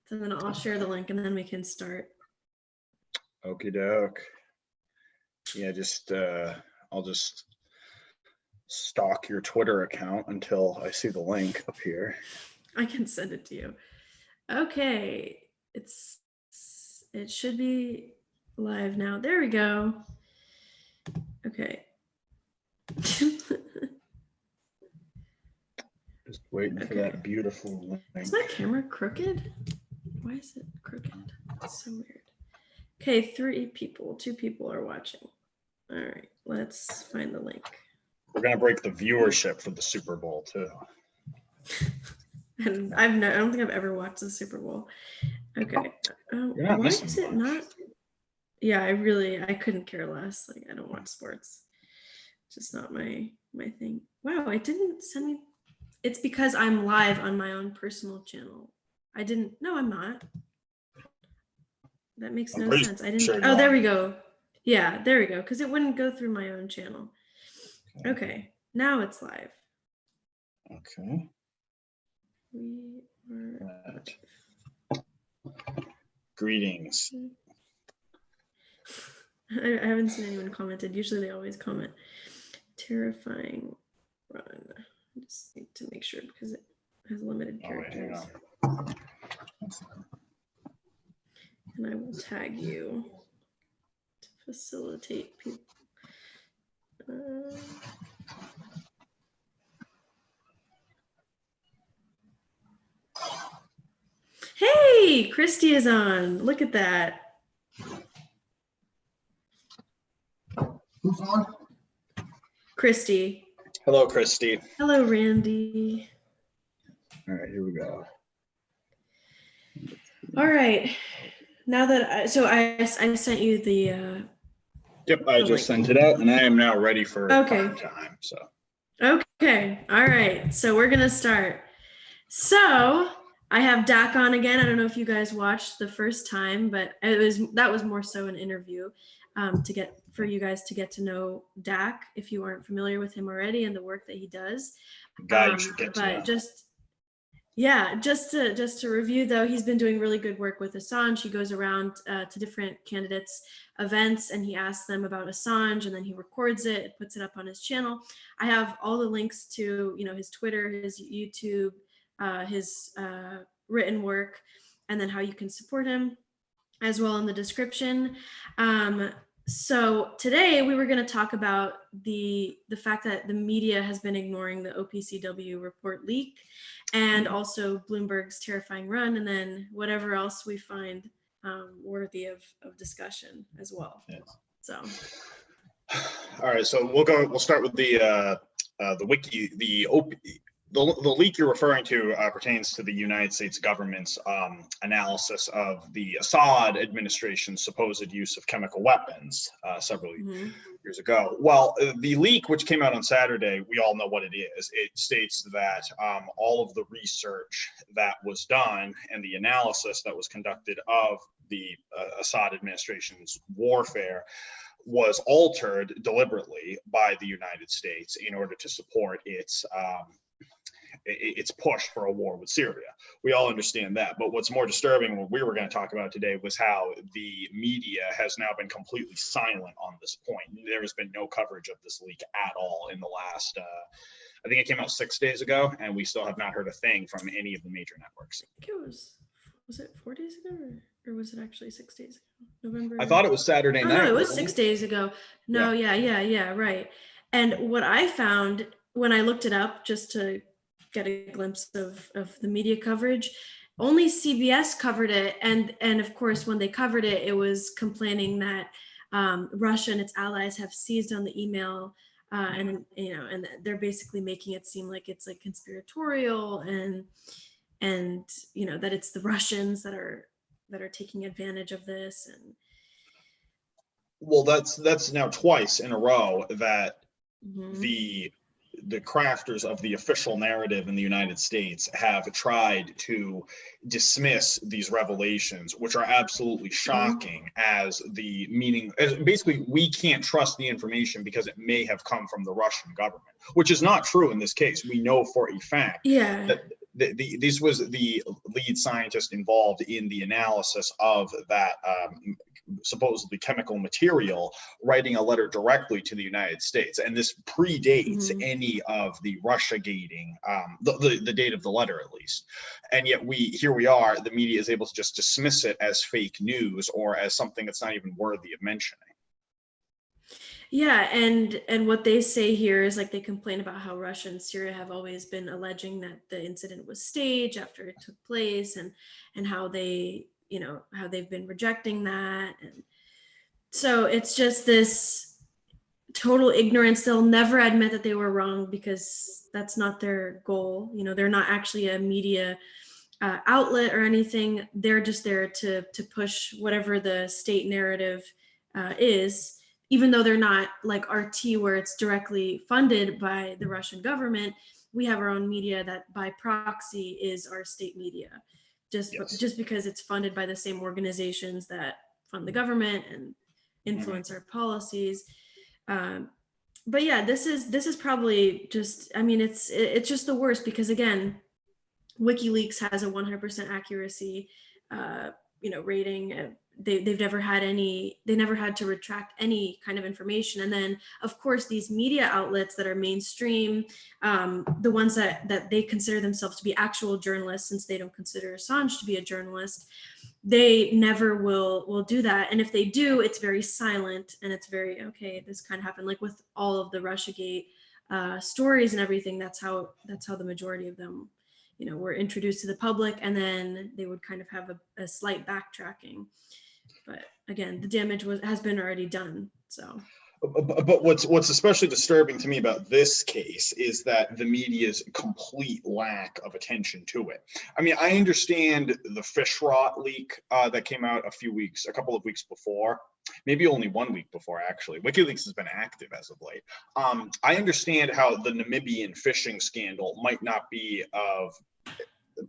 So then I'll share the link and then we can start. Okie doke. Yeah, I'll just stalk your Twitter account until I see the link up here. I can send it to you. Okay, it should be live now. There we go. Okay. Just waiting for that beautiful link. Is my camera crooked? Why is it crooked? It's so weird. Okay, 2 people are watching. All right, let's find the link. We're gonna break the viewership for the Super Bowl too. And I don't think I've ever watched the Super Bowl. Okay. Why is it not? Yeah, I couldn't care less. Like, I don't watch sports. It's just not my thing. Wow, it didn't send me. It's because I'm live on my own personal channel. No, I'm not. That makes no sense. I didn't. Sure oh, there we go. Yeah, there we go. Because it wouldn't go through my own channel. Okay, now it's live. Okay. We are. Greetings. I haven't seen anyone commented. Usually they always comment. Terrifying run. I just need to make sure because it has limited characters. And I will tag you to facilitate people. Hey, Christy is on. Look at that. Who's on? Christy. Hello, Christy. Hello, Randy. All right, here we go. All right. Now that I sent you the. Yep, I just sent it out, and I am now ready for prime time. So. Okay. All right. So we're gonna start. So I have Dack on again. I don't know if you guys watched the first time, but that was more so an interview for you guys to get to know Dack if you aren't familiar with him already and the work that he does. Guy you should get to know. Just to review though, he's been doing really good work with Assange. He goes around to different candidates' events and he asks them about Assange and then he records it, puts it up on his channel. I have all the links to his Twitter, his YouTube, his written work, and then how you can support him as well in the description. So today we were going to talk about the fact that the media has been ignoring the OPCW report leak and also Bloomberg's terrifying run, and then whatever else we find worthy of discussion as well. Yes. So. All right, so we'll start with the wiki, the leak you're referring to pertains to the United States government's analysis of the Assad administration's supposed use of chemical weapons several years ago. Well, the leak, which came out on Saturday, we all know what it is. It states that all of the research that was done and the analysis that was conducted of the Assad administration's warfare was altered deliberately by the United States in order to support its push for a war with Syria. We all understand that, but what's more disturbing, what we were going to talk about today, was how the media has now been completely silent on this point. There has been no coverage of this leak at all in the last, I think it came out 6 days ago, and we still have not heard a thing from any of the major networks. I think it was it 4 days ago, or was it actually 6 days ago? November? I thought it was Saturday night. No, it was 6 days ago. No, yeah, right. And what I found when I looked it up just to get a glimpse of the media coverage, only CBS covered it, and of course when they covered it, it was complaining that Russia and its allies have seized on the email, and they're basically making it seem like it's like conspiratorial, and that it's the Russians that are taking advantage of this. And well, that's now twice in a row that the crafters of the official narrative in the United States have tried to dismiss these revelations, which are absolutely shocking, as the meaning, basically, we can't trust the information because it may have come from the Russian government, which is not true in this case. We know for a fact This was the lead scientist involved in the analysis of that supposedly chemical material, writing a letter directly to the United States. And this predates any of the Russia gating, the date of the letter at least. And yet here we are, the media is able to just dismiss it as fake news or as something that's not even worthy of mentioning. Yeah, and what they say here is like they complain about how Russia and Syria have always been alleging that the incident was staged after it took place, and how they, how they've been rejecting that. And so it's just this total ignorance. They'll never admit that they were wrong because that's not their goal. They're not actually a media outlet or anything. They're just there to push whatever the state narrative is, even though they're not like RT, where it's directly funded by the Russian government. We have our own media that by proxy is our state media, just because it's funded by the same organizations that fund the government and influence our policies. But yeah, this is probably just, it's just the worst, because again, WikiLeaks has a 100% accuracy rating. They never had to retract any kind of information. And then of course these media outlets that are mainstream, the ones that they consider themselves to be actual journalists, since they don't consider Assange to be a journalist, they never will do that. And if they do, it's very silent, and it's very, okay, this kind of happened, like with all of the Russiagate stories and everything. That's how the majority of them were introduced to the public, and then they would kind of have a slight backtracking. But again, the damage has been already done. So. But what's especially disturbing to me about this case is that the media's complete lack of attention to it. I mean, I understand the fish rot leak that came out a couple of weeks before, maybe only 1 week before, actually. WikiLeaks has been active as of late. I understand how the Namibian fishing scandal might not be of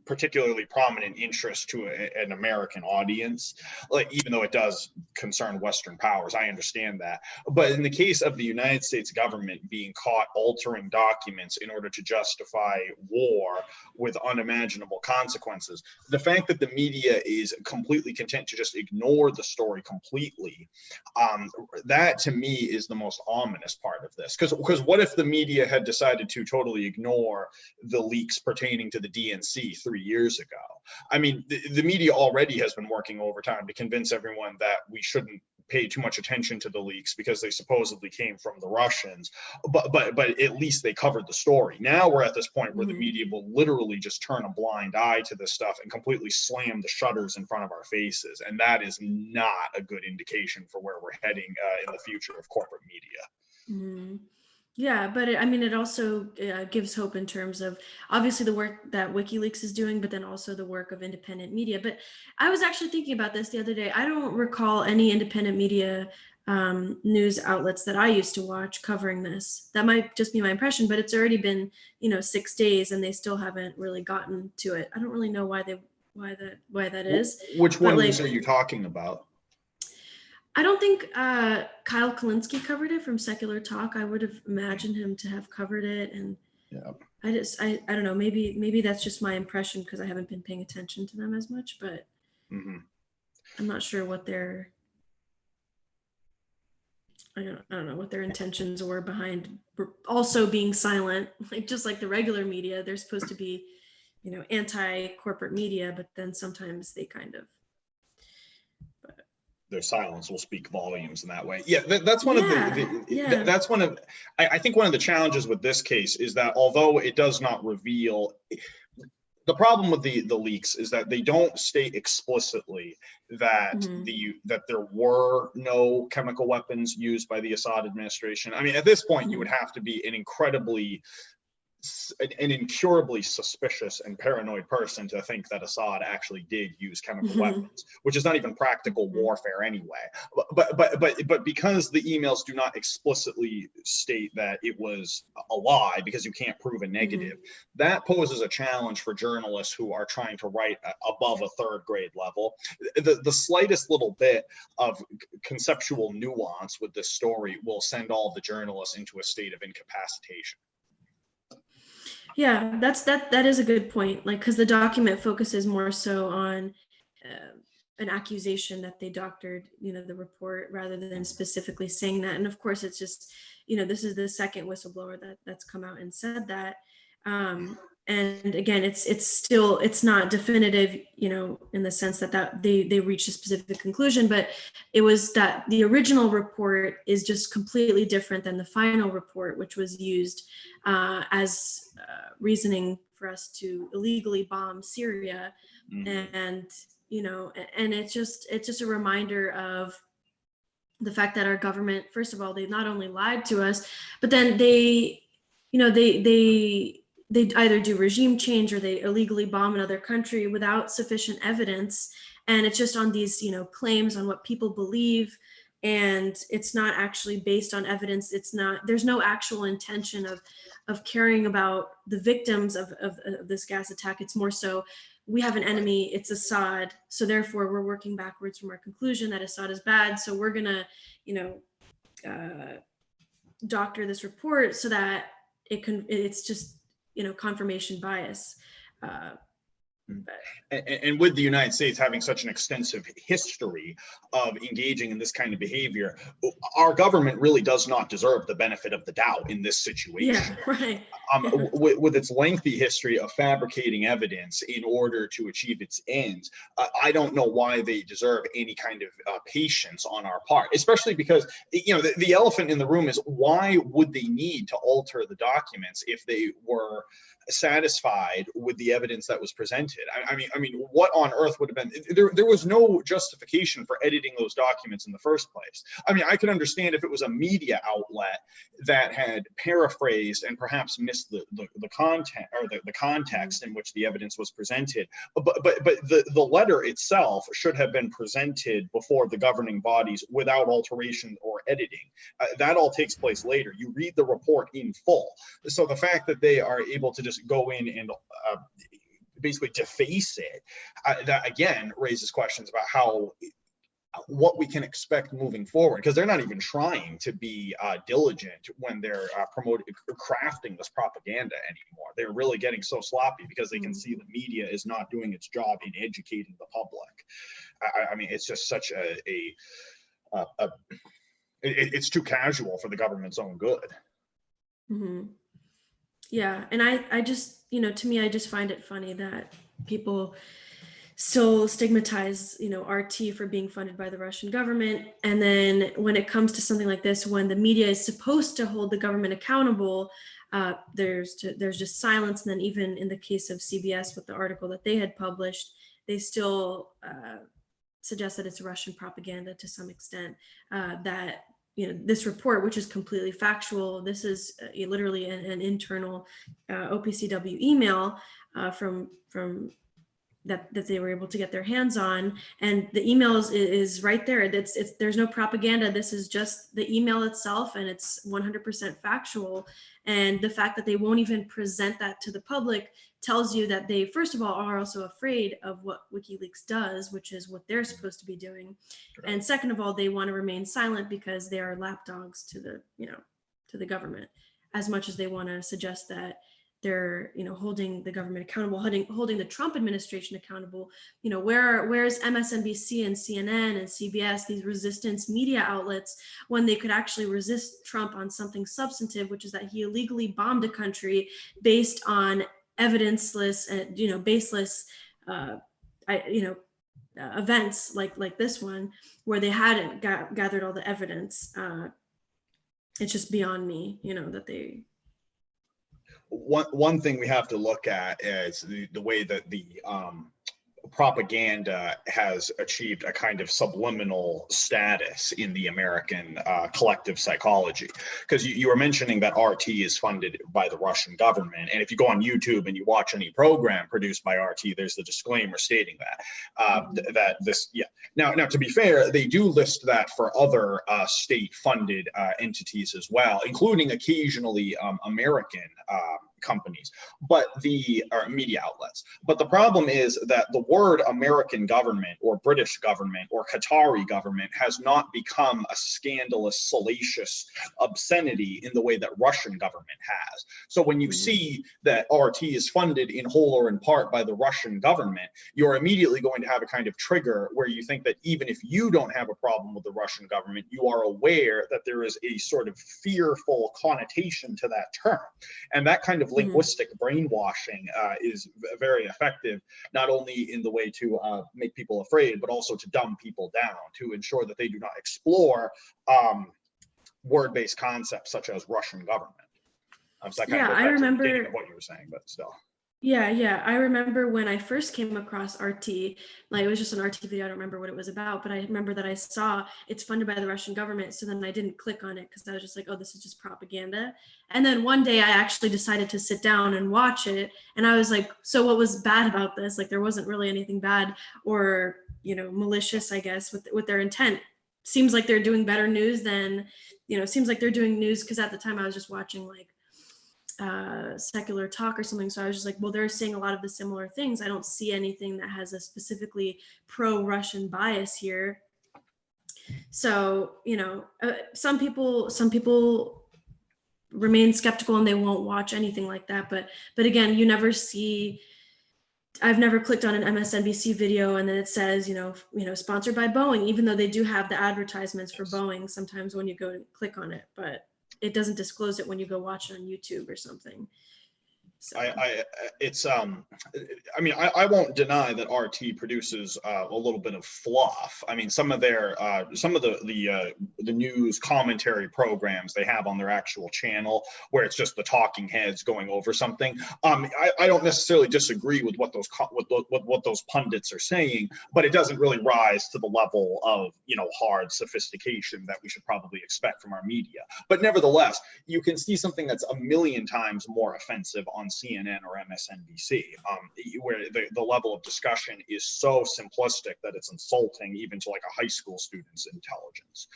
particularly prominent interest to an American audience, like, even though it does concern Western powers. I understand that. But in the case of the United States government being caught altering documents in order to justify war with unimaginable consequences, the fact that the media is completely content to just ignore the story completely, that to me is the most ominous part of this. Because what if the media had decided to totally ignore the leaks pertaining to the DNC 3 years ago? I mean, the media already has been working overtime to convince everyone that we shouldn't pay too much attention to the leaks because they supposedly came from the Russians, but at least they covered the story. Now we're at this point where the media will literally just turn a blind eye to this stuff and completely slam the shutters in front of our faces, and that is not a good indication for where we're heading in the future of corporate media. Yeah, but it also gives hope in terms of obviously the work that WikiLeaks is doing, but then also the work of independent media. But I was actually thinking about this the other day. I don't recall any independent media news outlets that I used to watch covering this. That might just be my impression, but it's already been 6 days and they still haven't really gotten to it. I don't really know why that is. Which ones are you talking about? I don't think Kyle Kalinske covered it from Secular Talk. I would have imagined him to have covered it, and yeah. I don't know. Maybe that's just my impression because I haven't been paying attention to them as much. But I'm not sure what their I don't know what their intentions were behind also being silent. Like just like the regular media, they're supposed to be anti-corporate media, but then sometimes they kind of. Their silence will speak volumes in that way. Yeah, that's one of that's one of, I think one of the challenges with this case is that although it does not reveal, the problem with the leaks is that they don't state explicitly that that there were no chemical weapons used by the Assad administration. I mean, at this point, you would have to be an incurably suspicious and paranoid person to think that Assad actually did use chemical weapons, which is not even practical warfare anyway. But because the emails do not explicitly state that it was a lie, because you can't prove a negative, that poses a challenge for journalists who are trying to write above a third grade level. The slightest little bit of conceptual nuance with this story will send all the journalists into a state of incapacitation. Yeah, that is a good point. Like, because the document focuses more so on an accusation that they doctored, the report, rather than specifically saying that. And of course, it's just, this is the second whistleblower that's come out and said that. And again, it's not definitive, in the sense that they reached a specific conclusion, but it was that the original report is just completely different than the final report, which was used as reasoning for us to illegally bomb Syria. And and it's just a reminder of the fact that our government, first of all, they not only lied to us, but then they either do regime change or they illegally bomb another country without sufficient evidence. And it's just on these, claims on what people believe. And it's not actually based on evidence. There's no actual intention of caring about the victims of this gas attack. It's more so, we have an enemy, it's Assad. So therefore we're working backwards from our conclusion that Assad is bad. So we're gonna, doctor this report so that it's just, confirmation bias. And with the United States having such an extensive history of engaging in this kind of behavior, our government really does not deserve the benefit of the doubt in this situation. Yeah, right. With its lengthy history of fabricating evidence in order to achieve its ends, I don't know why they deserve any kind of patience on our part, especially because, the elephant in the room is, why would they need to alter the documents if they were satisfied with the evidence that was presented? I mean, what on earth would have been there was no justification for editing those documents in the first place. I mean, I could understand if it was a media outlet that had paraphrased and perhaps missed the content or the context in which the evidence was presented, but the letter itself should have been presented before the governing bodies without alteration or editing. That all takes place later. You read the report in full. So the fact that they are able to just go in and basically deface it, that again raises questions about what we can expect moving forward, because they're not even trying to be diligent when they're crafting this propaganda anymore. They're really getting so sloppy because they can see the media is not doing its job in educating the public. I mean, it's just such it's too casual for the government's own good. Mm-hmm. Yeah, and I just, to me, I just find it funny that people still stigmatize, RT for being funded by the Russian government. And then when it comes to something like this, when the media is supposed to hold the government accountable, there's just silence. And then even in the case of CBS with the article that they had published, they still suggest that it's Russian propaganda to some extent, that this report, which is completely factual, this is literally an internal OPCW email from that they were able to get their hands on, and the email is right there. There's no propaganda. This is just the email itself, and it's 100% factual. And the fact that they won't even present that to the public tells you that they, first of all, are also afraid of what WikiLeaks does, which is what they're supposed to be doing. Right. And second of all, they want to remain silent because they are lapdogs to the government, as much as they want to suggest that they're holding the government accountable, holding the Trump administration accountable. Where's MSNBC and CNN and CBS, these resistance media outlets, when they could actually resist Trump on something substantive, which is that he illegally bombed a country based on evidenceless and baseless events like this one, where they hadn't gathered all the evidence. It's just beyond me, that they. One thing we have to look at is the way that the propaganda has achieved a kind of subliminal status in the American collective psychology. Because you were mentioning that RT is funded by the Russian government, and if you go on YouTube and you watch any program produced by RT, there's the disclaimer stating that Now, to be fair, they do list that for other state-funded entities as well, including occasionally American companies, but or media outlets. But the problem is that the word American government or British government or Qatari government has not become a scandalous, salacious obscenity in the way that Russian government has. So when you see that RT is funded in whole or in part by the Russian government, you're immediately going to have a kind of trigger where you think that even if you don't have a problem with the Russian government, you are aware that there is a sort of fearful connotation to that term. And that kind of linguistic brainwashing is very effective, not only in the way to make people afraid, but also to dumb people down, to ensure that they do not explore word-based concepts such as Russian government. So that kind of goes back to the beginning of what you were saying, but still. Yeah. I remember when I first came across RT, like it was just an RT video. I don't remember what it was about, but I remember that I saw it's funded by the Russian government. So then I didn't click on it because I was just like, oh, this is just propaganda. And then one day I actually decided to sit down and watch it. And I was like, so what was bad about this? Like there wasn't really anything bad or, malicious, I guess, with their intent. Seems like they're doing better news than, seems like they're doing news because at the time I was just watching like secular talk or something. So I was just like, well, they're saying a lot of the similar things. I don't see anything that has a specifically pro-Russian bias here. So, some people remain skeptical and they won't watch anything like that. But again, you never see, I've never clicked on an MSNBC video and then it says, sponsored by Boeing, even though they do have the advertisements for Boeing sometimes when you go and click on it, but it doesn't disclose it when you go watch it on YouTube or something. So. I won't deny that RT produces a little bit of fluff. I mean, some of the news commentary programs they have on their actual channel, where it's just the talking heads going over something. I don't necessarily disagree with what those pundits are saying, but it doesn't really rise to the level of hard sophistication that we should probably expect from our media. But nevertheless, you can see something that's a million times more offensive on CNN or MSNBC, where the level of discussion is so simplistic that it's insulting even to like a high school student's intelligence.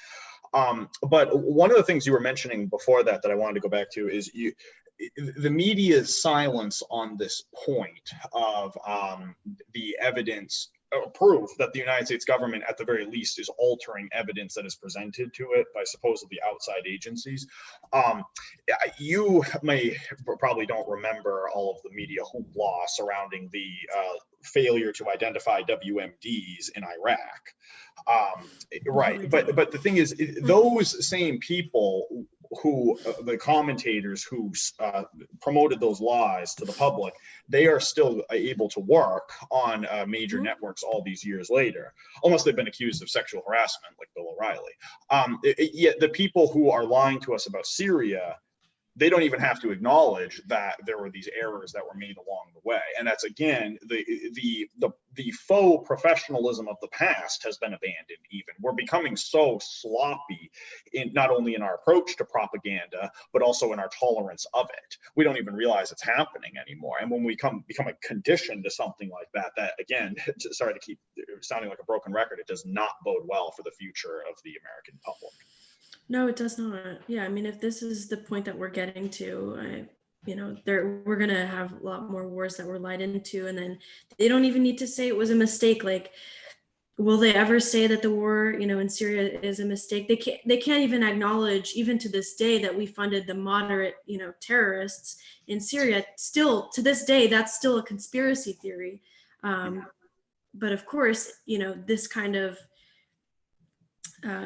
But one of the things you were mentioning before that I wanted to go back to is the media's silence on this point of the evidence proof that the United States government, at the very least, is altering evidence that is presented to it by supposedly outside agencies. You probably don't remember all of the media hoopla surrounding the failure to identify WMDs in Iraq. Right, but the thing is, those same people who the commentators who promoted those lies to the public, they are still able to work on major networks all these years later, unless they've been accused of sexual harassment like Bill O'Reilly. Yet the people who are lying to us about Syria, they don't even have to acknowledge that there were these errors that were made along the way. And that's, again, the faux professionalism of the past has been abandoned even. We're becoming so sloppy not only in our approach to propaganda, but also in our tolerance of it. We don't even realize it's happening anymore. And when we become a condition to something like that, again, sorry to keep sounding like a broken record, it does not bode well for the future of the American public. No, it does not. Yeah, I mean, if this is the point that we're getting to, we're going to have a lot more wars that we're lied into, and then they don't even need to say it was a mistake. Like, will they ever say that the war, in Syria is a mistake? They can't even acknowledge, even to this day, that we funded the moderate, terrorists in Syria. Still, to this day, that's still a conspiracy theory. But of course, this kind of,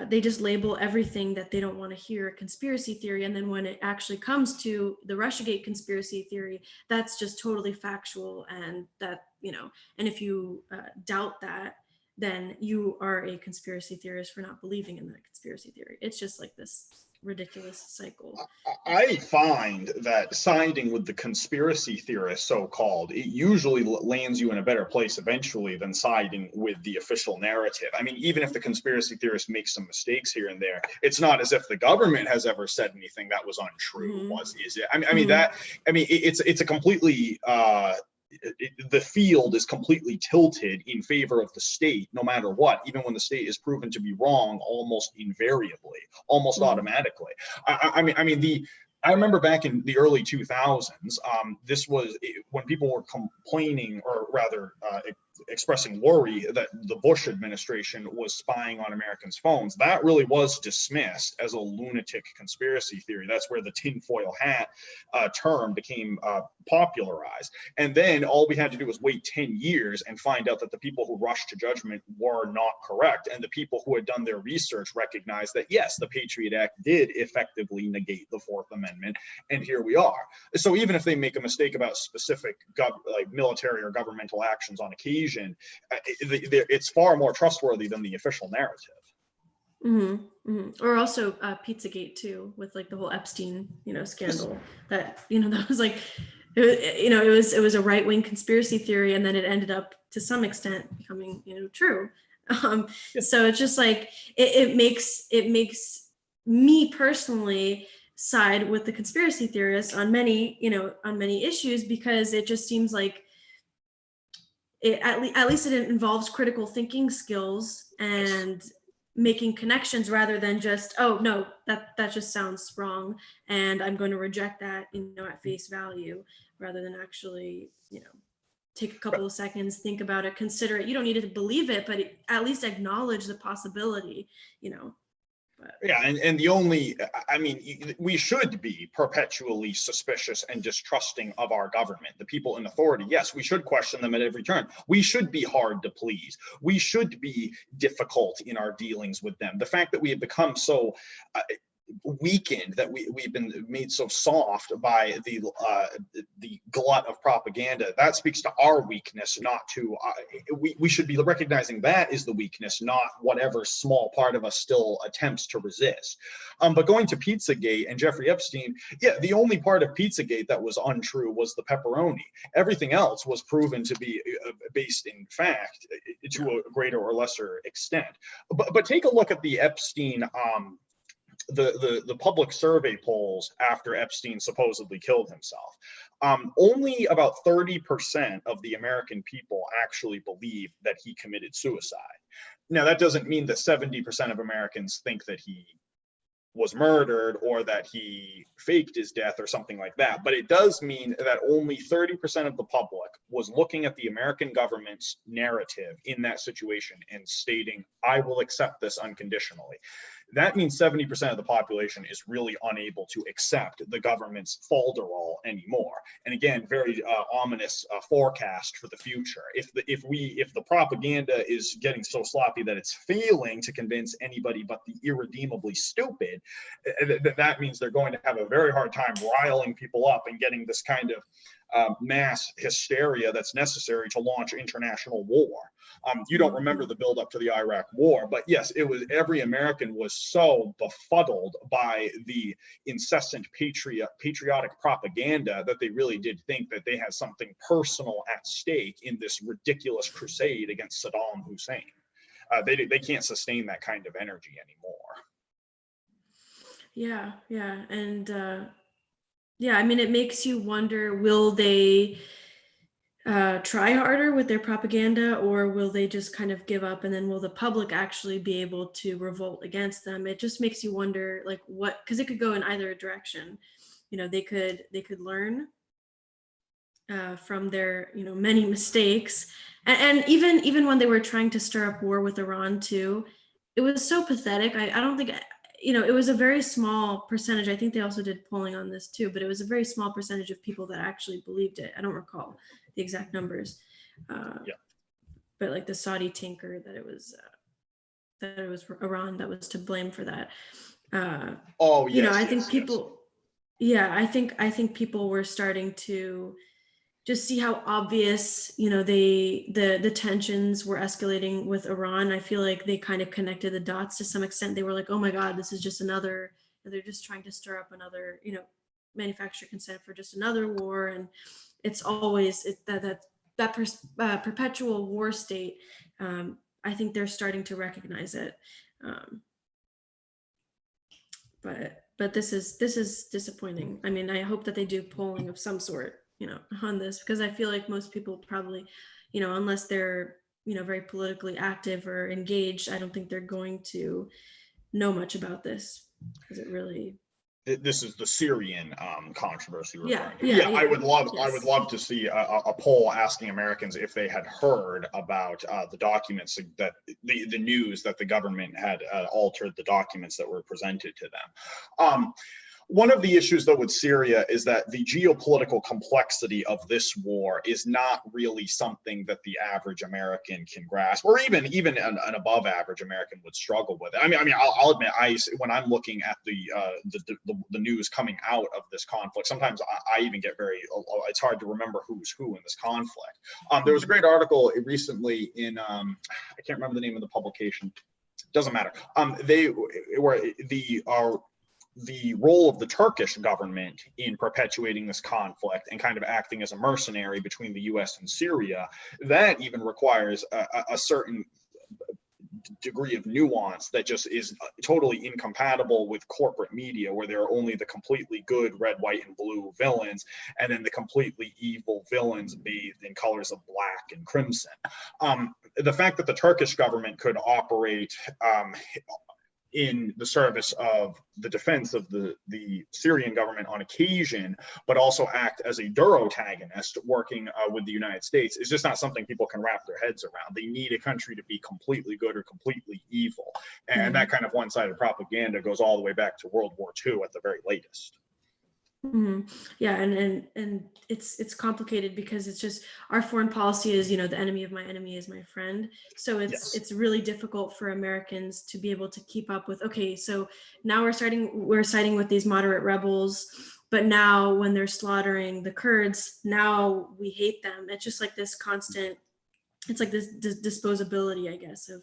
they just label everything that they don't want to hear a conspiracy theory. And then when it actually comes to the Russiagate conspiracy theory, that's just totally factual. And that, and if you doubt that, then you are a conspiracy theorist for not believing in that conspiracy theory. It's just like this ridiculous cycle. I find that siding with the conspiracy theorists, so-called, it usually lands you in a better place eventually than siding with the official narrative. I mean, even if the conspiracy theorist makes some mistakes here and there, it's not as if the government has ever said anything that was untrue, is it? It's a completely the field is completely tilted in favor of the state, no matter what, even when the state is proven to be wrong almost invariably, almost automatically. I remember back in the early 2000s, this was when people were complaining, or rather expressing worry that the Bush administration was spying on Americans' phones. That really was dismissed as a lunatic conspiracy theory. That's where the tinfoil hat term became popularized. And then all we had to do was wait 10 years and find out that the people who rushed to judgment were not correct. And the people who had done their research recognized that, yes, the Patriot Act did effectively negate the Fourth Amendment. And here we are. So even if they make a mistake about specific like military or governmental actions on occasion, it's far more trustworthy than the official narrative. Mm-hmm, mm-hmm. Or also Pizzagate too, with like the whole Epstein, scandal. That that was like, it was a right-wing conspiracy theory, and then it ended up to some extent becoming true. So it's just like it makes me personally side with the conspiracy theorists on many issues, because it just seems like at least it involves critical thinking skills and making connections, rather than just, oh no, that just sounds wrong and I'm going to reject that at face value, rather than actually take a couple of seconds, think about it, consider it. You don't need to believe it, but at least acknowledge the possibility. Yeah, and we should be perpetually suspicious and distrusting of our government, the people in authority. Yes, we should question them at every turn. We should be hard to please. We should be difficult in our dealings with them. The fact that we have become so weakened, that we've been made so soft by the glut of propaganda, that speaks to our weakness, not to we should be recognizing that is the weakness, not whatever small part of us still attempts to resist. But going to Pizzagate and Jeffrey Epstein, yeah, the only part of Pizzagate that was untrue was the pepperoni. Everything else was proven to be based in fact to a greater or lesser extent. But take a look at the Epstein the public survey polls after Epstein supposedly killed himself. Only about 30% of the American people actually believe that he committed suicide. Now, that doesn't mean that 70% of Americans think that he was murdered or that he faked his death or something like that. But it does mean that only 30% of the public was looking at the American government's narrative in that situation and stating, I will accept this unconditionally. That means 70% of the population is really unable to accept the government's falderall anymore. And again, very ominous forecast for the future. If the propaganda is getting so sloppy that it's failing to convince anybody but the irredeemably stupid, that means they're going to have a very hard time riling people up and getting this kind of mass hysteria that's necessary to launch international war. You don't remember the buildup to the Iraq War, but yes, it was, every American was so befuddled by the incessant patriotic propaganda that they really did think that they had something personal at stake in this ridiculous crusade against Saddam Hussein. They can't sustain that kind of energy anymore. Yeah, and yeah, I mean, it makes you wonder, will they try harder with their propaganda, or will they just kind of give up, and then will the public actually be able to revolt against them? It just makes you wonder, like, what, because it could go in either direction. They could learn from their many mistakes, and even when they were trying to stir up war with Iran too, it was so pathetic. I don't think it was a very small percentage. I think they also did polling on this too, but it was a very small percentage of people that actually believed it. I don't recall the exact numbers, but like the Saudi tinker, that it was Iran that was to blame for that. I think people, I think people were starting to just see how obvious, the tensions were escalating with Iran. I feel like they kind of connected the dots to some extent. They were like, oh my God, this is just another, they're just trying to stir up another, manufacture consent for just another war. And it's always that perpetual war state. I think they're starting to recognize it. But this is disappointing. I mean, I hope that they do polling of some sort, on this, because I feel like most people probably, unless they're, very politically active or engaged, I don't think they're going to know much about this, because it really. this is the Syrian controversy. Yeah, I would love yes. to see a poll asking Americans if they had heard about the documents that the news that the government had altered the documents that were presented to them. One of the issues, though, with Syria is that the geopolitical complexity of this war is not really something that the average American can grasp, or even an above average American would struggle with. I mean, I'll admit, when I'm looking at the news coming out of this conflict, sometimes I even get it's hard to remember who's who in this conflict. There was a great article recently in I can't remember the name of the publication. Doesn't matter. The role of the Turkish government in perpetuating this conflict and kind of acting as a mercenary between the US and Syria, that even requires a certain degree of nuance that just is totally incompatible with corporate media, where there are only the completely good red, white, and blue villains, and then the completely evil villains bathed in colors of black and crimson. The fact that the Turkish government could operate in the service of the defense of the Syrian government on occasion, but also act as a durotagonist working with the United States is just not something people can wrap their heads around. They need a country to be completely good or completely evil. And that kind of one-sided propaganda goes all the way back to World War II at the very latest. Yeah, and it's complicated because it's just our foreign policy is, the enemy of my enemy is my friend. So it's really difficult for Americans to be able to keep up with, okay, so now we're siding with these moderate rebels, but now when they're slaughtering the Kurds, now we hate them. It's just like this constant, it's like this disposability, I guess, of,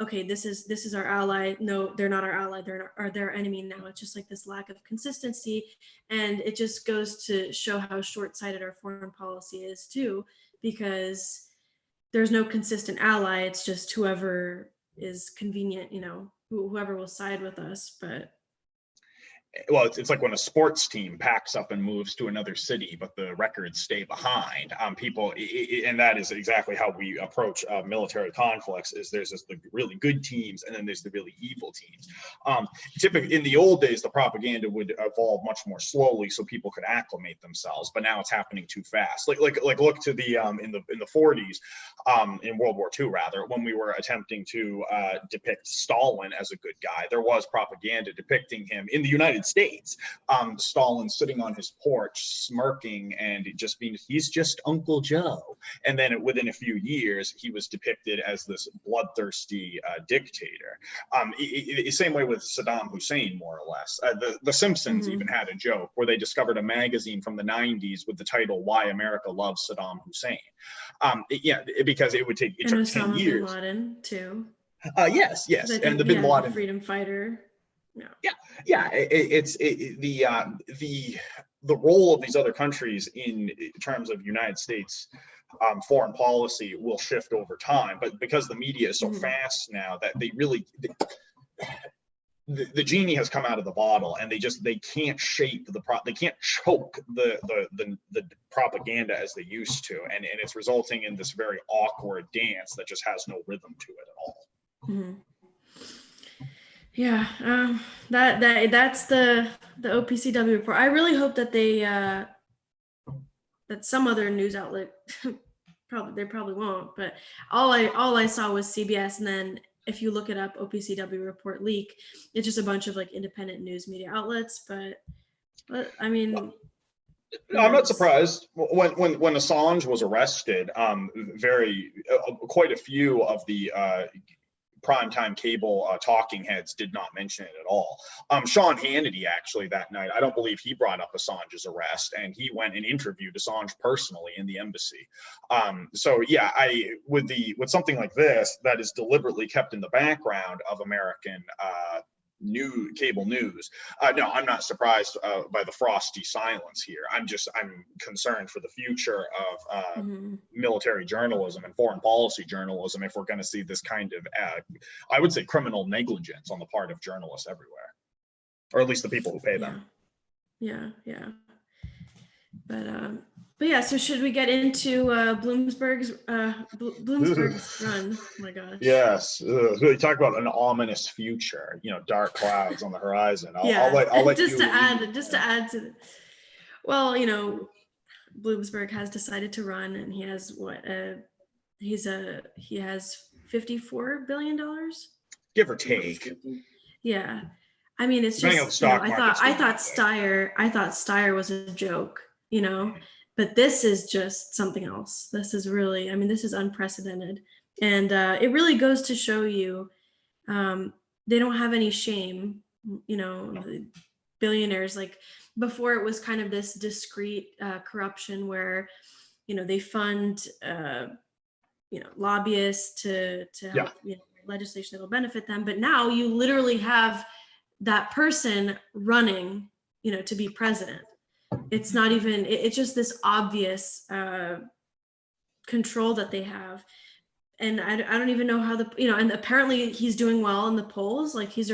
okay, this is our ally. No, they're not our ally. They're their enemy now. It's just like this lack of consistency. And it just goes to show how short-sighted our foreign policy is too, because there's no consistent ally. It's just whoever is convenient, whoever will side with us. But well, it's like when a sports team packs up and moves to another city, but the records stay behind. And that is exactly how we approach military conflicts. Is there's the really good teams, and then there's the really evil teams. Typically, in the old days, the propaganda would evolve much more slowly, so people could acclimate themselves. But now it's happening too fast. Like look to the in the 40s, in World War II rather, when we were attempting to depict Stalin as a good guy, there was propaganda depicting him in the United States, Stalin sitting on his porch smirking and just being, he's just Uncle Joe. And then within a few years, he was depicted as this bloodthirsty dictator. Same way with Saddam Hussein, more or less. The Simpsons even had a joke where they discovered a magazine from the 90s with the title "Why America Loves Saddam Hussein." Because it took 10 years. Bin Laden too. Yes, and the Bin Laden, the freedom fighter. It's the role of these other countries in terms of United States foreign policy will shift over time, but because the media is so fast now that the genie has come out of the bottle, and they can't shape they can't choke the propaganda as they used to, and it's resulting in this very awkward dance that just has no rhythm to it at all. Yeah, that's the OPCW report. I really hope that they that some other news outlet probably won't, but all I saw was CBS, and then if you look it up, OPCW report leak, it's just a bunch of like independent news media outlets. But I mean, I'm not surprised. When Assange was arrested, quite a few of the primetime cable talking heads did not mention it at all. Sean Hannity, actually, that night, I don't believe he brought up Assange's arrest, and he went and interviewed Assange personally in the embassy. With something like this that is deliberately kept in the background of American cable news, no, I'm not surprised by the frosty silence here. I'm concerned for the future of military journalism and foreign policy journalism if we're going to see this kind of I would say criminal negligence on the part of journalists everywhere, or at least the people who pay them. But yeah, so should we get into Bloomberg's run? Oh my gosh. Yes, really talk about an ominous future. Dark clouds on the horizon. I'll let just you to lead. add to the, well, Bloomberg has decided to run, and he has he has $54 billion, Give or take. Yeah, I mean, it's Depending on the just, stock I market's thought doing Steyer was a joke, but this is just something else. This is really, I mean, this is unprecedented, and it really goes to show you, they don't have any shame. The billionaires, like before, it was kind of this discreet corruption where they fund lobbyists to help legislation that will benefit them, but now you literally have that person running to be president. It's not even, it's just this obvious control that they have. And I don't even know how and apparently he's doing well in the polls. Like he's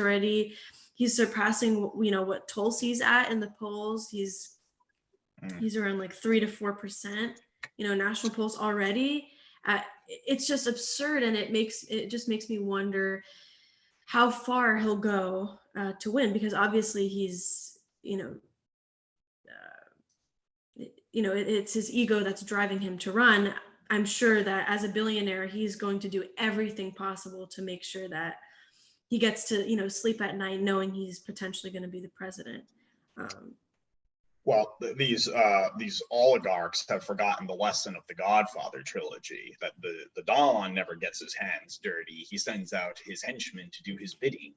surpassing what Tulsi's at in the polls. He's around like 3 to 4%, national polls already. It's just absurd, and it just makes me wonder how far he'll go to win, because obviously he's it's his ego that's driving him to run. I'm sure that as a billionaire, he's going to do everything possible to make sure that he gets to sleep at night knowing he's potentially going to be the president. Well, these oligarchs have forgotten the lesson of the Godfather trilogy, that the Don never gets his hands dirty. He sends out his henchmen to do his bidding.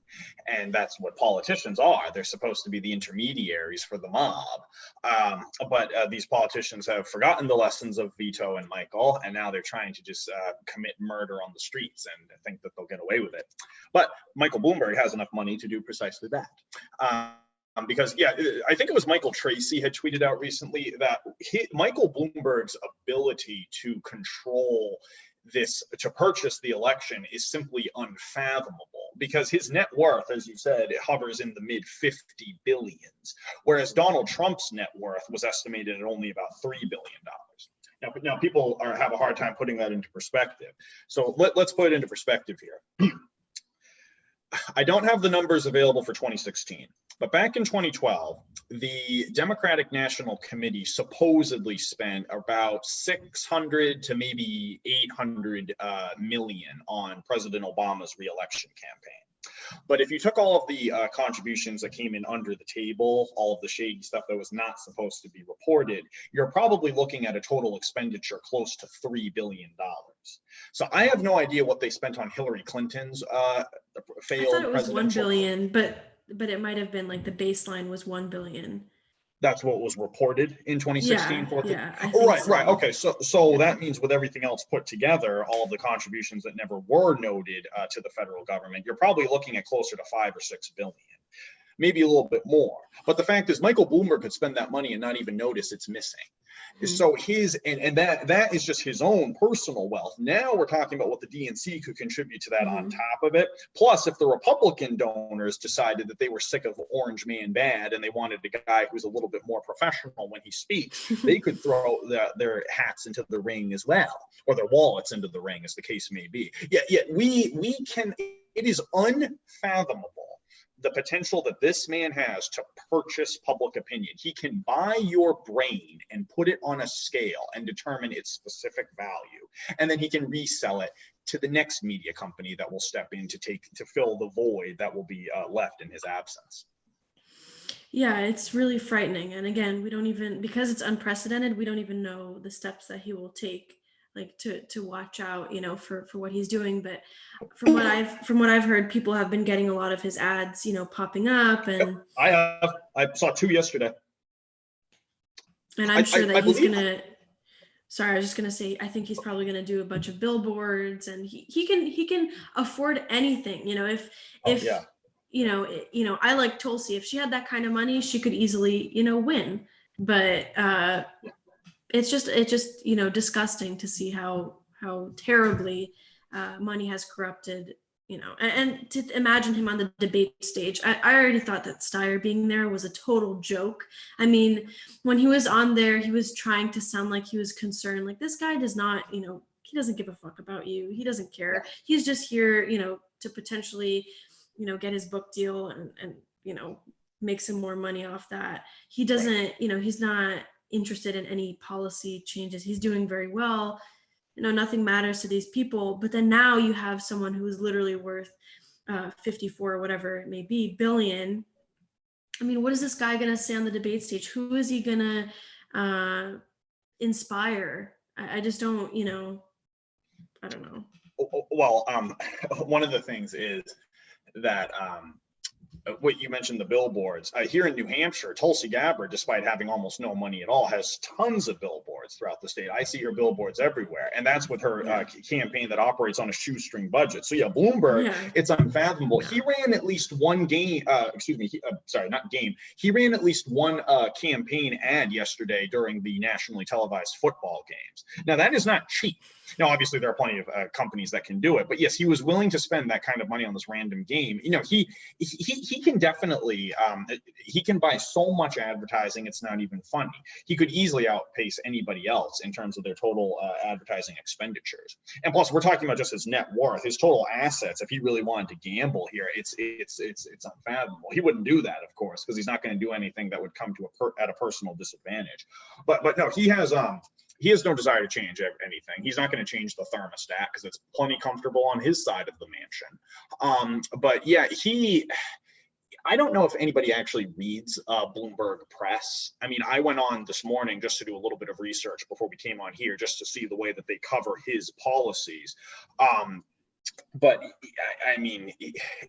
And that's what politicians are. They're supposed to be the intermediaries for the mob. But these politicians have forgotten the lessons of Vito and Michael, and now they're trying to just commit murder on the streets and think that they'll get away with it. But Michael Bloomberg has enough money to do precisely that. Because, I think it was Michael Tracy had tweeted out recently that Michael Bloomberg's ability to control this, to purchase the election, is simply unfathomable, because his net worth, as you said, it hovers in the mid 50 billions, whereas Donald Trump's net worth was estimated at only about $3 billion. Now people have a hard time putting that into perspective. So let's put it into perspective here. I don't have the numbers available for 2016, but back in 2012, the Democratic National Committee supposedly spent about 600 to maybe 800 million on President Obama's re-election campaign. But if you took all of the contributions that came in under the table, all of the shady stuff that was not supposed to be reported, you're probably looking at a total expenditure close to $3 billion. So I have no idea what they spent on Hillary Clinton's failed. I thought it was 1 billion, but it might have been like the baseline was 1 billion. That's what was reported in 2016. Right. Okay. So that means with everything else put together, all of the contributions that never were noted to the federal government, you're probably looking at closer to 5 or 6 billion, maybe a little bit more. But the fact is, Michael Bloomberg could spend that money and not even notice it's missing. So and that is just his own personal wealth. Now we're talking about what the DNC could contribute to that on top of it. Plus, if the Republican donors decided that they were sick of Orange Man Bad and they wanted a guy who's a little bit more professional when he speaks, they could throw their hats into the ring as well, or their wallets into the ring, as the case may be. Yet we can. It is unfathomable the potential that this man has to purchase public opinion. He can buy your brain and put it on a scale and determine its specific value. And then he can resell it to the next media company that will step in to fill the void that will be left in his absence. Yeah, it's really frightening. And again, we don't even, because it's unprecedented, we don't even know the steps that he will take, like to watch out, for what he's doing. But from what I've heard, people have been getting a lot of his ads, popping up, and I saw 2 yesterday. And I'm sure that he's gonna. Sorry, I was just gonna say, I think he's probably gonna do a bunch of billboards, and he can afford anything. I like Tulsi. If she had that kind of money, she could easily, win. But it's just disgusting to see how terribly money has corrupted and to imagine him on the debate stage, I already thought that Steyer being there was a total joke. I mean, when he was on there, he was trying to sound like he was concerned, like this guy does not, he doesn't give a fuck about you. He doesn't care. He's just here, to potentially, get his book deal and make some more money off that. He doesn't, he's not interested in any policy changes. He's doing very well. Nothing matters to these people. But then now you have someone who is literally worth 54 or whatever it may be billion. I mean, what is this guy going to say on the debate stage? Who is he going to inspire? I just don't, I don't know. Well, one of the things is that what you mentioned, the billboards here in New Hampshire, Tulsi Gabbard, despite having almost no money at all, has tons of billboards throughout the state. I see her billboards everywhere, and that's with her campaign that operates on a shoestring budget. So yeah, Bloomberg, it's unfathomable. He ran at least one game. He ran at least one campaign ad yesterday during the nationally televised football games. Now that is not cheap. Now, obviously, there are plenty of companies that can do it, but yes, he was willing to spend that kind of money on this random game. He can definitely he can buy so much advertising, it's not even funny. He could easily outpace anybody else in terms of their total advertising expenditures. And plus, we're talking about just his net worth, his total assets. If he really wanted to gamble here, it's unfathomable. He wouldn't do that, of course, because he's not going to do anything that would come to at a personal disadvantage. But no, he has no desire to change anything. He's not going to change the thermostat because it's plenty comfortable on his side of the mansion. But yeah, I don't know if anybody actually reads Bloomberg Press. I mean, I went on this morning just to do a little bit of research before we came on here, just to see the way that they cover his policies. But I mean,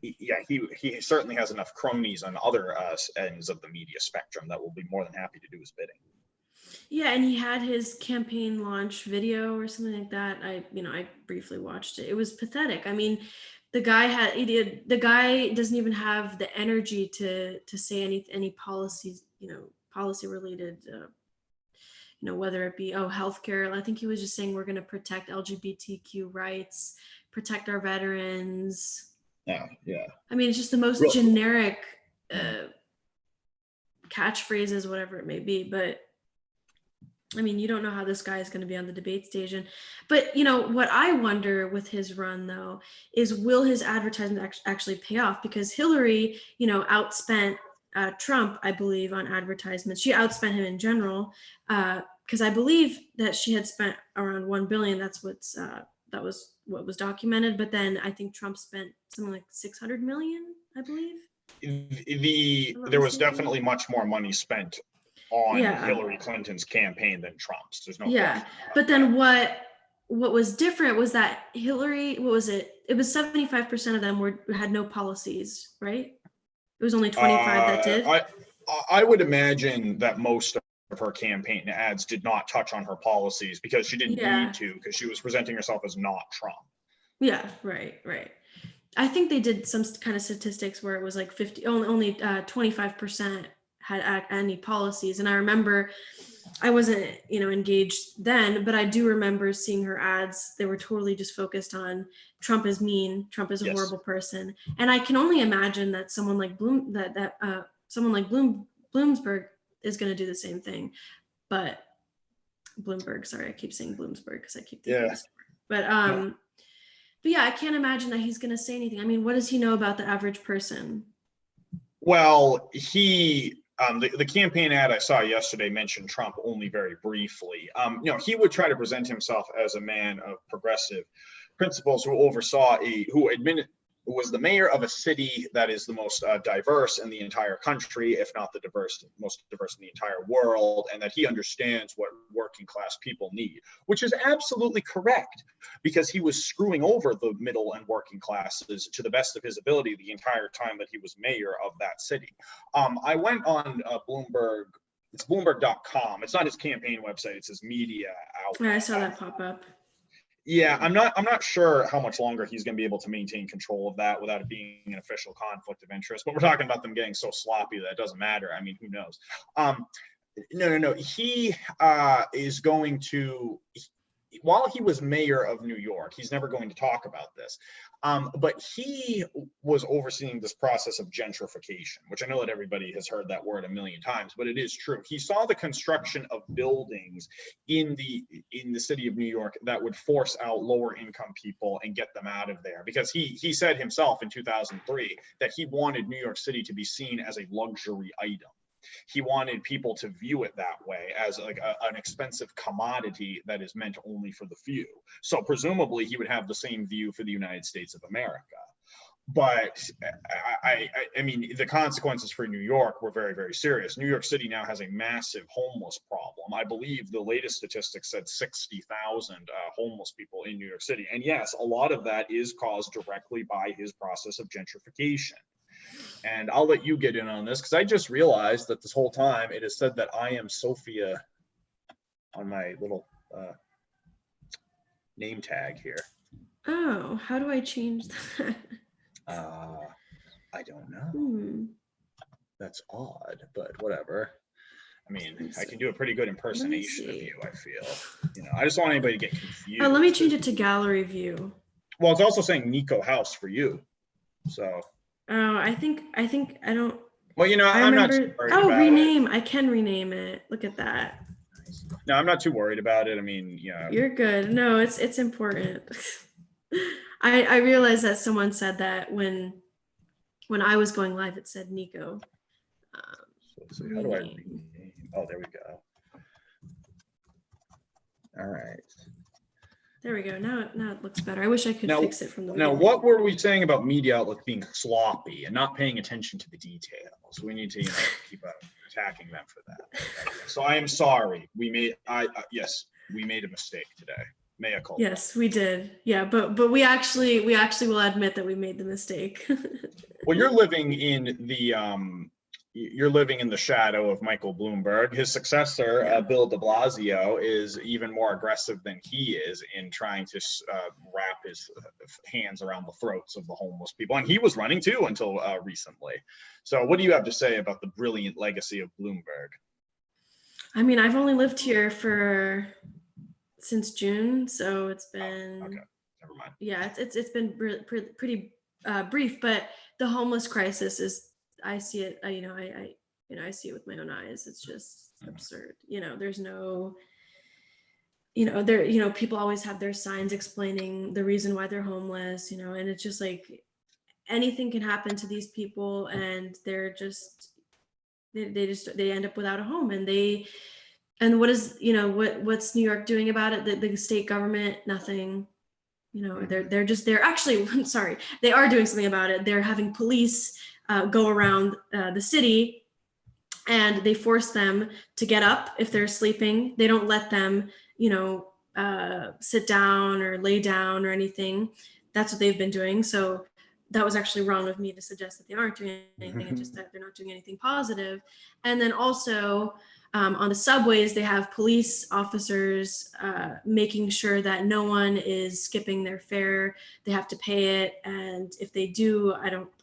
yeah, he certainly has enough cronies on other ends of the media spectrum that will be more than happy to do his bidding. Yeah, and he had his campaign launch video or something like that. I briefly watched it. It was pathetic. I mean, the guy doesn't even have the energy to say any policies, policy related, whether it be healthcare. I think he was just saying we're going to protect LGBTQ rights, protect our veterans. Yeah. I mean, it's just the most generic catchphrases, whatever it may be, but. I mean, you don't know how this guy is going to be on the debate stage. But, what I wonder with his run, though, is will his advertisement actually pay off? Because Hillary, outspent Trump, I believe, on advertisements. She outspent him in general because I believe that she had spent around $1 billion. That was what was documented. But then I think Trump spent something like $600 million, I believe. There was definitely much more money spent on Hillary Clinton's campaign than Trump's. There's no question. But then what was different was that Hillary, what was it? It was 75% of them had no policies, right? It was only 25 that did. I would imagine that most of her campaign ads did not touch on her policies because she didn't need to, because she was presenting herself as not Trump. Yeah, right. I think they did some kind of statistics where it was like only 25% had any policies. And I remember I wasn't, engaged then, but I do remember seeing her ads. They were totally just focused on Trump is mean, Trump is a horrible person. And I can only imagine that someone like Bloomsburg is going to do the same thing. But Bloomberg, sorry, I keep saying Bloomsburg because I keep thinking this. But yeah, I can't imagine that he's going to say anything. I mean, what does he know about the average person? Well, the campaign ad I saw yesterday mentioned Trump only very briefly. He would try to present himself as a man of progressive principles who was the mayor of a city that is the most diverse in the entire country, if not the most diverse in the entire world, and that he understands what working class people need, which is absolutely correct, because he was screwing over the middle and working classes to the best of his ability the entire time that he was mayor of that city. I went on Bloomberg. It's Bloomberg.com. It's not his campaign website. It's his media outlet. Yeah, I saw that pop up. Yeah, I'm not sure how much longer he's going to be able to maintain control of that without it being an official conflict of interest. But we're talking about them getting so sloppy that it doesn't matter. I mean, who knows? No. He is going to. while he was mayor of New York, he's never going to talk about this, but he was overseeing this process of gentrification, which I know that everybody has heard that word a million times, but it is true. He saw the construction of buildings in the city of New York that would force out lower income people and get them out of there, because he said himself in 2003 that he wanted New York City to be seen as a luxury item. He wanted people to view it that way, as like an expensive commodity that is meant only for the few. So presumably he would have the same view for the United States of America. But I mean, the consequences for New York were very, very serious. New York City now has a massive homeless problem. I believe the latest statistics said 60,000 homeless people in New York City. And yes, a lot of that is caused directly by his process of gentrification. And I'll let you get in on this, because I just realized that this whole time it has said that I am Sophia on my little name tag here. Oh, how do I change that? I don't know. That's odd, but whatever. I mean, I can do a pretty good impersonation of you, I feel. You know, I just don't want anybody to get confused. Oh, let me change it to gallery view. Well, it's also saying Niko House for you. So. Oh, I think I don't. Well, you know, I'm not too worried about rename. I can rename it. Look at that. No, I'm not too worried about it. I mean, yeah. You're good. No, it's important. I realized that someone said that when I was going live, it said Niko. So how do I rename? Oh, there we go. All right. There we go. Now it looks better. I wish I could fix it from the beginning. Now, what were we saying about media outlets being sloppy and not paying attention to the details? We need to, keep attacking them for that. So I am sorry. We made a mistake today. Mea culpa. Yes, we did. Yeah, but we actually will admit that we made the mistake. Well, you're living in the shadow of Michael Bloomberg. His successor, Bill de Blasio, is even more aggressive than he is in trying to wrap his hands around the throats of the homeless people. And he was running too until recently. So what do you have to say about the brilliant legacy of Bloomberg? I mean, I've only lived here since June, so it's been okay. Never mind. Yeah, it's been pretty brief, but the homeless crisis is, I see it, I see it with my own eyes. It's just absurd. There's no, people always have their signs explaining the reason why they're homeless, and it's just like anything can happen to these people, and they're just, they end up without a home, and what's New York doing about it? The state government, nothing. They're actually, sorry, they are doing something about it. They're having police go around the city, and they force them to get up if they're sleeping. They don't let them, sit down or lay down or anything. That's what they've been doing. So that was actually wrong of me to suggest that they aren't doing anything. It's just that they're not doing anything positive. And then also on the subways, they have police officers making sure that no one is skipping their fare. They have to pay it, and if they do,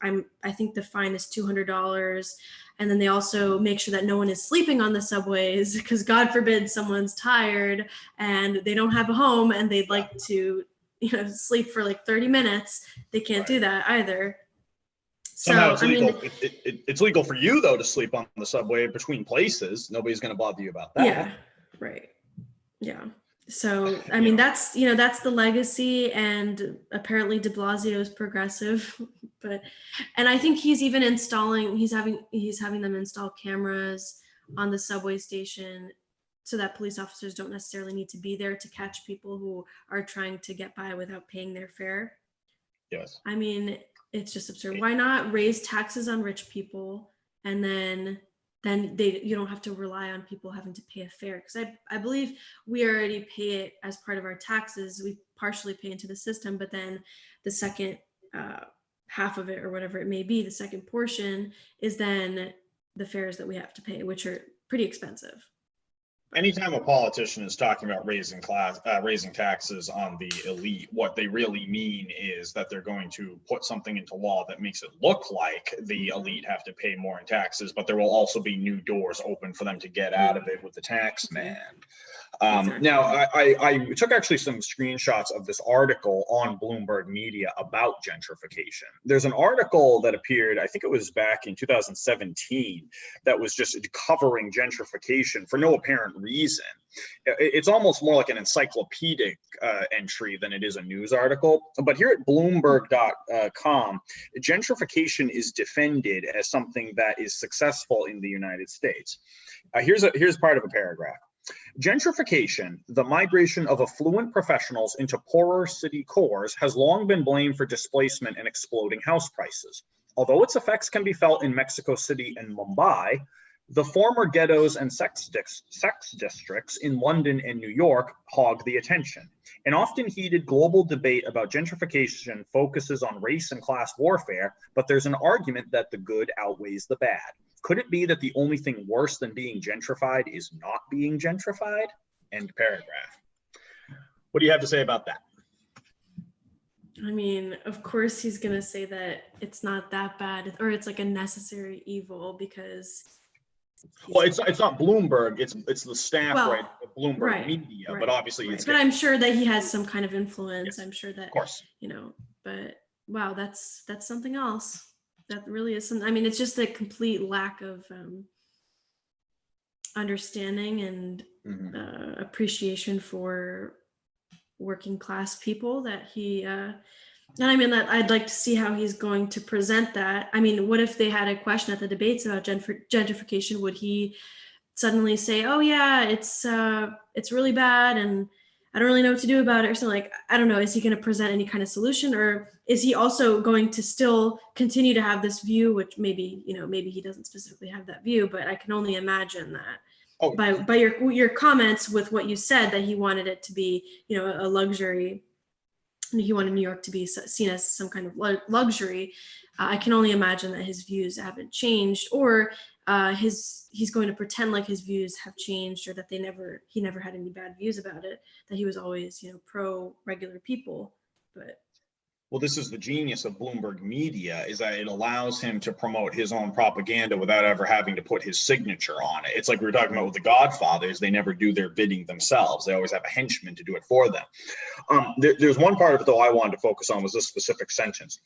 I think the fine is $200. And then they also make sure that no one is sleeping on the subways, because God forbid someone's tired and they don't have a home and they'd like to, sleep for like 30 minutes. They can't do that either. Somehow it's legal. It's legal for you though to sleep on the subway between places. Nobody's going to bother you about that. Yeah, right. Yeah. So I mean, that's the legacy, and apparently de Blasio is progressive, and I think he's even he's having them install cameras on the subway station so that police officers don't necessarily need to be there to catch people who are trying to get by without paying their fare. Yes. I mean, it's just absurd. Why not raise taxes on rich people, and then you don't have to rely on people having to pay a fare? Because I believe we already pay it as part of our taxes. We partially pay into the system, but then the second half of it, or whatever it may be, the second portion is then the fares that we have to pay, which are pretty expensive. Anytime a politician is talking about raising taxes on the elite, what they really mean is that they're going to put something into law that makes it look like the elite have to pay more in taxes, but there will also be new doors open for them to get out of it with the tax man. Now, I took actually some screenshots of this article on Bloomberg Media about gentrification. There's an article that appeared, I think it was back in 2017, that was just covering gentrification for no apparent reason. It's almost more like an encyclopedic entry than it is a news article. But here at Bloomberg.com, gentrification is defended as something that is successful in the United States. Here's part of a paragraph. Gentrification, the migration of affluent professionals into poorer city cores, has long been blamed for displacement and exploding house prices. Although its effects can be felt in Mexico City and Mumbai, the former ghettos and sex districts in London and New York hog the attention. An often heated global debate about gentrification focuses on race and class warfare, but there's an argument that the good outweighs the bad. Could it be that the only thing worse than being gentrified is not being gentrified? End paragraph. What do you have to say about that? I mean, of course he's going to say that it's not that bad, or it's like a necessary evil, because... Well, it's not Bloomberg, it's the staff, well, right, of Bloomberg Media, but obviously it's... But I'm sure that he has some kind of influence. Yes, I'm sure that, of course. You know, but wow, that's something else. That really is something. I mean, it's just a complete lack of understanding and appreciation for working class people that he, and I mean, that I'd like to see how he's going to present that. I mean, what if they had a question at the debates about gentrification? Would he suddenly say, oh yeah, it's really bad and I don't really know what to do about it, or something? Like, I don't know, is he going to present any kind of solution, or is he also going to still continue to have this view, which maybe, you know, maybe he doesn't specifically have that view, but I can only imagine that by your comments with what you said, that he wanted it to be, you know, a luxury, and he wanted New York to be seen as some kind of luxury. I can only imagine that his views haven't changed, or he's going to pretend like his views have changed, or that he never had any bad views about it, that he was always, you know, pro regular people. But well, this is the genius of Bloomberg Media, is that it allows him to promote his own propaganda without ever having to put his signature on it. It's like we were talking about with the Godfathers. They never do their bidding themselves. They always have a henchman to do it for them. There's one part of it, though, I wanted to focus on, was this specific sentence.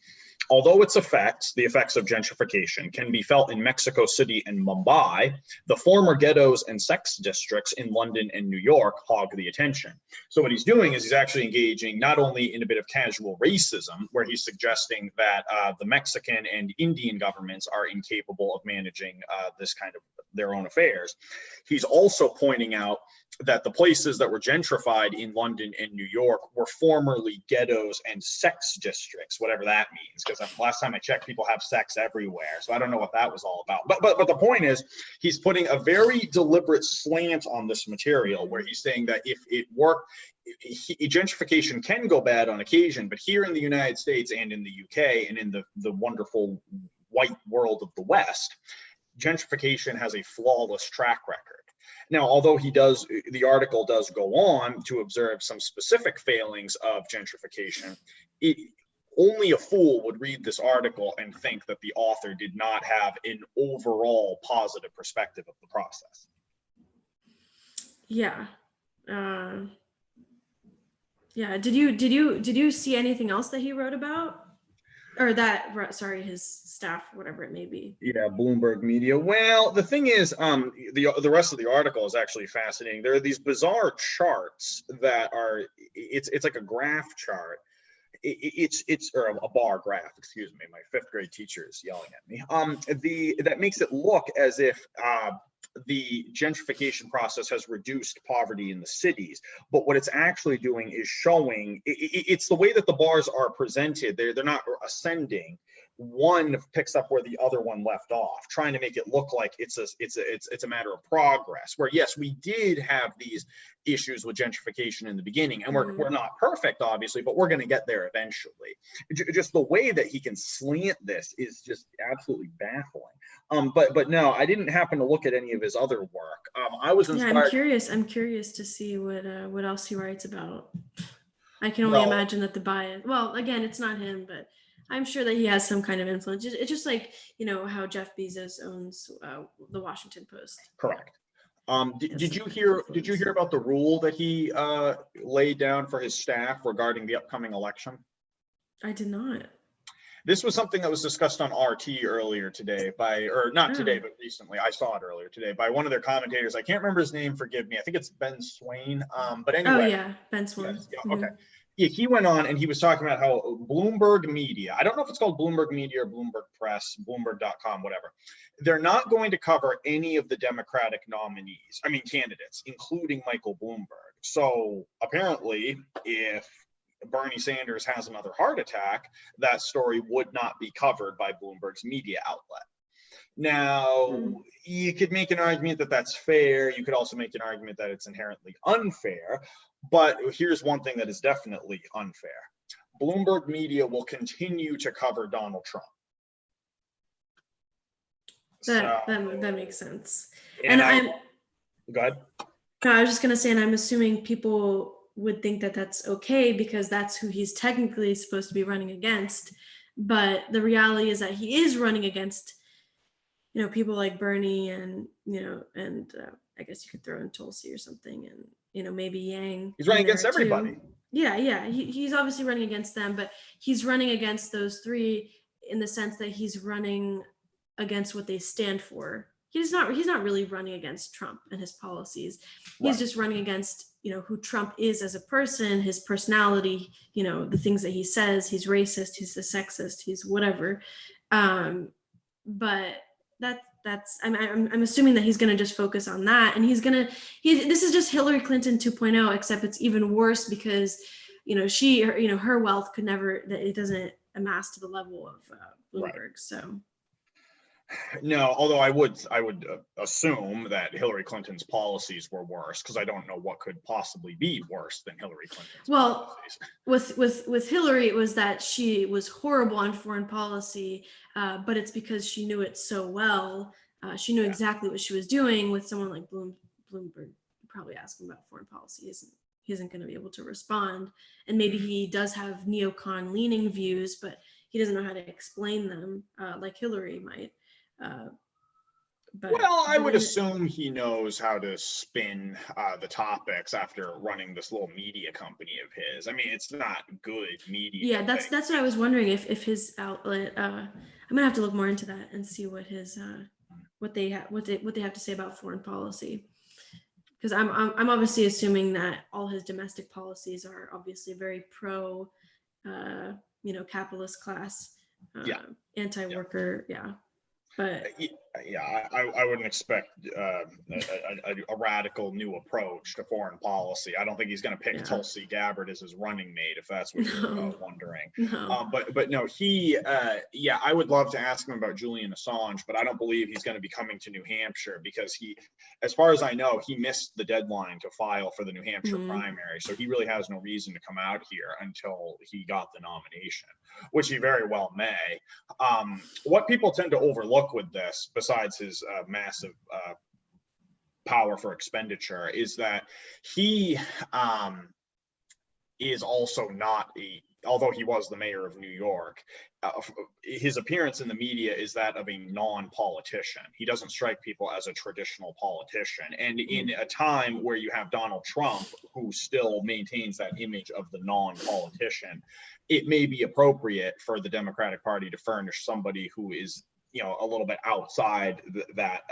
Although its effects, the effects of gentrification, can be felt in Mexico City and Mumbai, the former ghettos and sex districts in London and New York hog the attention. So what he's doing is he's actually engaging not only in a bit of casual racism, where he's suggesting that the Mexican and Indian governments are incapable of managing this kind of their own affairs. He's also pointing out that the places that were gentrified in London and New York were formerly ghettos and sex districts, whatever that means, because last time I checked, people have sex everywhere. So I don't know what that was all about. But the point is, he's putting a very deliberate slant on this material, where he's saying that if it worked, gentrification can go bad on occasion, but here in the United States and in the UK and in the wonderful white world of the West, gentrification has a flawless track record. Now, although the article does go on to observe some specific failings of gentrification, only a fool would read this article and think that the author did not have an overall positive perspective of the process. Yeah. Yeah. Did you see anything else that he wrote about? Or that, sorry, his staff, whatever it may be. Yeah, Bloomberg Media. Well, the thing is, the rest of the article is actually fascinating. There are these bizarre charts that are, it's like a graph chart. Or a bar graph, excuse me. My fifth grade teacher is yelling at me. That makes it look as if the gentrification process has reduced poverty in the cities, but what it's actually doing is showing, it's the way that the bars are presented. They're not ascending. One picks up where the other one left off, trying to make it look like it's a matter of progress. Where yes, we did have these issues with gentrification in the beginning, and we're not perfect, obviously, but we're going to get there eventually. Just the way that he can slant this is just absolutely baffling. But no, I didn't happen to look at any of his other work. I was Yeah, inspired. I'm curious to see what else he writes about. I can only Well, imagine that the bias. Well, again, it's not him, but I'm sure that he has some kind of influence. It's just like how Jeff Bezos owns the Washington Post. correct. Did you Kind of hear? Did you influence. hear about the rule that he laid down for his staff regarding the upcoming election? I did not. This was something that was discussed on RT earlier today or not today, Oh. but recently. I saw it earlier today by one of their commentators. I can't remember his name. Forgive me. I think it's Ben Swain. But anyway. Oh yeah, Ben Swan. Yes, yeah, okay. Yeah, he went on and he was talking about how Bloomberg Media, I don't know if it's called Bloomberg Media or Bloomberg Press, Bloomberg.com, whatever. They're not going to cover any of the Democratic candidates, including Michael Bloomberg. So apparently, if Bernie Sanders has another heart attack, that story would not be covered by Bloomberg's media outlet. Now, you could make an argument that that's fair. You could also make an argument that it's inherently unfair. But here's one thing that is definitely unfair. Bloomberg Media will continue to cover Donald Trump. That makes sense. And go ahead. No, I was just gonna say, and I'm assuming people would think that that's okay because that's who he's technically supposed to be running against. But the reality is that he is running against, people like Bernie and I guess you could throw in Tulsi or something, and maybe Yang. He's running against everybody. Too. Yeah. He's obviously running against them, but he's running against those three in the sense that he's running against what they stand for. He's not really running against Trump and his policies. He's just running against, who Trump is as a person, his personality, the things that he says. He's racist, he's a sexist, he's whatever. But that's I'm assuming that he's going to just focus on that, and this is just Hillary Clinton 2.0, except it's even worse because her wealth could never, it doesn't amass to the level of Bloomberg. Right. So no, although I would assume that Hillary Clinton's policies were worse, because I don't know what could possibly be worse than Hillary Clinton's policies. With Hillary, it was that she was horrible on foreign policy, but it's because she knew it so well. She knew exactly what she was doing. With someone like Bloomberg, you probably ask him about foreign policy, he isn't going to be able to respond. And maybe he does have neocon leaning views, but he doesn't know how to explain them like Hillary might. I would assume he knows how to spin the topics after running this little media company of his. I mean, it's not good media. Yeah, that's what I was wondering if his outlet. I'm gonna have to look more into that and see what his what they have to say about foreign policy. Because I'm obviously assuming that all his domestic policies are obviously very pro, capitalist class, anti-worker, But I wouldn't expect a radical new approach to foreign policy. I don't think he's going to pick Tulsi Gabbard as his running mate, if that's what you're wondering. No. But no, I would love to ask him about Julian Assange, but I don't believe he's going to be coming to New Hampshire because as far as I know, he missed the deadline to file for the New Hampshire primary. So he really has no reason to come out here until he got the nomination, which he very well may. What people tend to overlook with this, besides his massive power for expenditure, is that he is also not although he was the mayor of New York, his appearance in the media is that of a non-politician. He doesn't strike people as a traditional politician. And in a time where you have Donald Trump, who still maintains that image of the non-politician, it may be appropriate for the Democratic Party to furnish somebody who is, a little bit outside that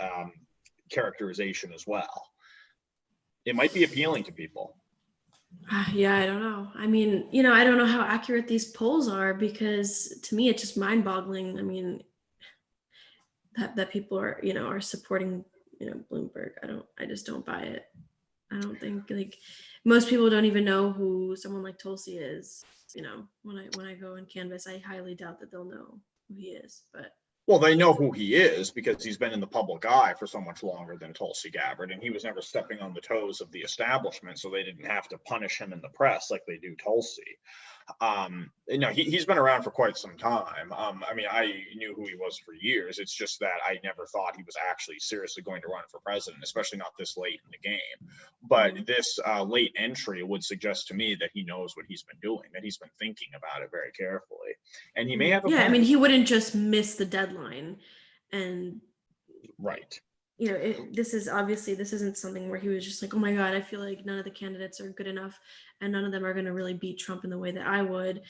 characterization as well. It might be appealing to people. Yeah, I don't know. I mean, I don't know how accurate these polls are, because to me, it's just mind-boggling. I mean, that people are supporting, Bloomberg. I just don't buy it. I don't think, most people don't even know who someone like Tulsi is. When I go and canvass, I highly doubt that they'll know who he is. But well, they know who he is because he's been in the public eye for so much longer than Tulsi Gabbard, and he was never stepping on the toes of the establishment, so they didn't have to punish him in the press like they do Tulsi. He's been around for quite some time. I mean, I knew who he was for years. It's just that I never thought he was actually seriously going to run for president, especially not this late in the game. But this late entry would suggest to me that he knows what he's been doing, that he's been thinking about it very carefully, and he may have a plan. I mean, he wouldn't just miss the deadline, and right. This isn't something where he was just like, oh my God, I feel like none of the candidates are good enough and none of them are going to really beat Trump in the way that I would.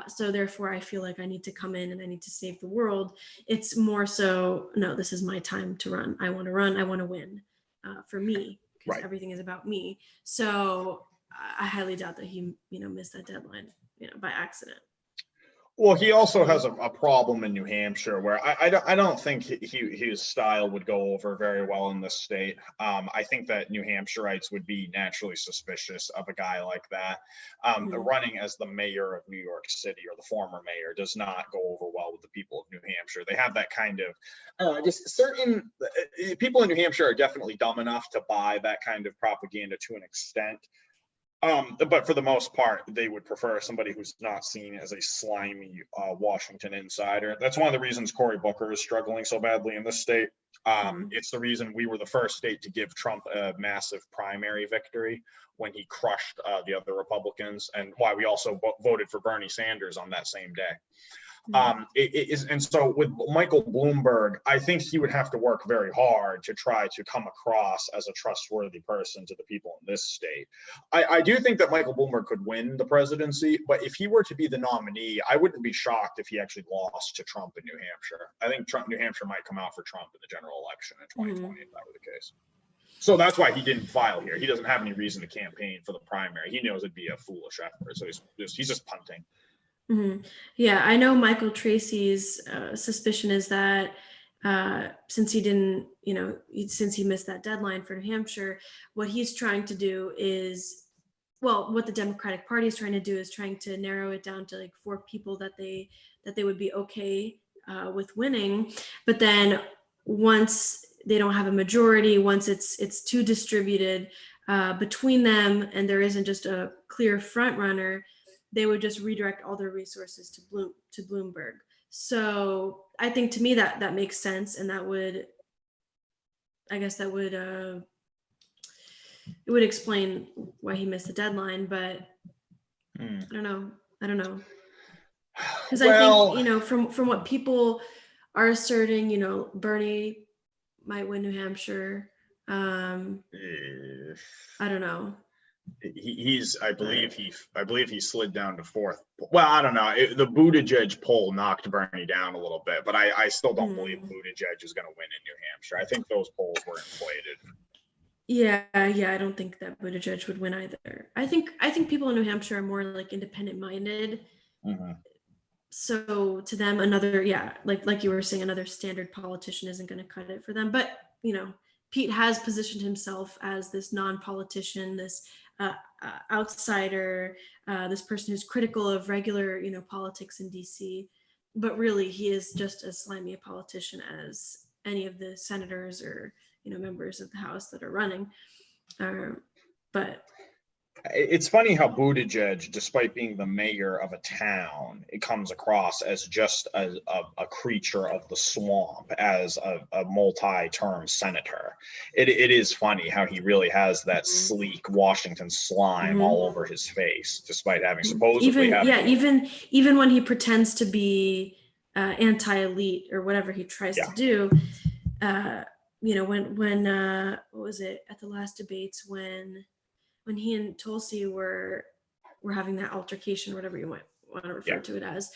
So therefore, I feel like I need to come in and I need to save the world. It's more so, no, this is my time to run. I want to run. I want to win for me, because everything is about me. So I highly doubt that he, missed that deadline, by accident. Well, he also has a problem in New Hampshire where I don't think his style would go over very well in this state. I think that New Hampshireites would be naturally suspicious of a guy like that. Running as the mayor of New York City, or the former mayor, does not go over well with the people of New Hampshire. They have that kind of just certain people in New Hampshire are definitely dumb enough to buy that kind of propaganda to an extent. But for the most part, they would prefer somebody who's not seen as a slimy Washington insider. That's one of the reasons Cory Booker is struggling so badly in this state. It's the reason we were the first state to give Trump a massive primary victory when he crushed the other Republicans, and why we also voted for Bernie Sanders on that same day. And so with Michael Bloomberg, I think he would have to work very hard to try to come across as a trustworthy person to the people in this state. I do think that Michael Bloomberg could win the presidency, but if he were to be the nominee, I wouldn't be shocked if he actually lost to Trump in New Hampshire. I think New Hampshire might come out for Trump in the general election in 2020 if that were the case. So that's why he didn't file here. He doesn't have any reason to campaign for the primary. He knows it'd be a foolish effort, so he's just punting. Yeah, I know Michael Tracy's suspicion is that since he didn't, since he missed that deadline for New Hampshire, what he's trying to do is, what the Democratic Party is trying to do is trying to narrow it down to like 4 people that they would be okay with winning. But then once they don't have a majority, once it's too distributed between them, and there isn't just a clear front runner, they would just redirect all their resources to Bloomberg. So I think, to me, that makes sense, and it would explain why he missed the deadline. But I don't know, because I think from what people are asserting, Bernie might win New Hampshire. I don't know. I believe he slid down to 4th. Well, I don't know. The Buttigieg poll knocked Bernie down a little bit, but I still don't believe Buttigieg is going to win in New Hampshire. I think those polls were inflated. Yeah, I don't think that Buttigieg would win either. I think people in New Hampshire are more like independent minded. So to them, another, like you were saying, another standard politician isn't going to cut it for them. But Pete has positioned himself as this non-politician, this outsider, this person who's critical of regular, politics in DC. But really, he is just as slimy a politician as any of the senators or, members of the House that are running. But it's funny how Buttigieg, despite being the mayor of a town, it comes across as just a creature of the swamp, as a multi-term senator. It is funny how he really has that sleek Washington slime all over his face, despite having supposedly even when he pretends to be anti-elite or whatever he tries to do. When what was it at the last debates when he and Tulsi were having that altercation, whatever you want to refer to it as,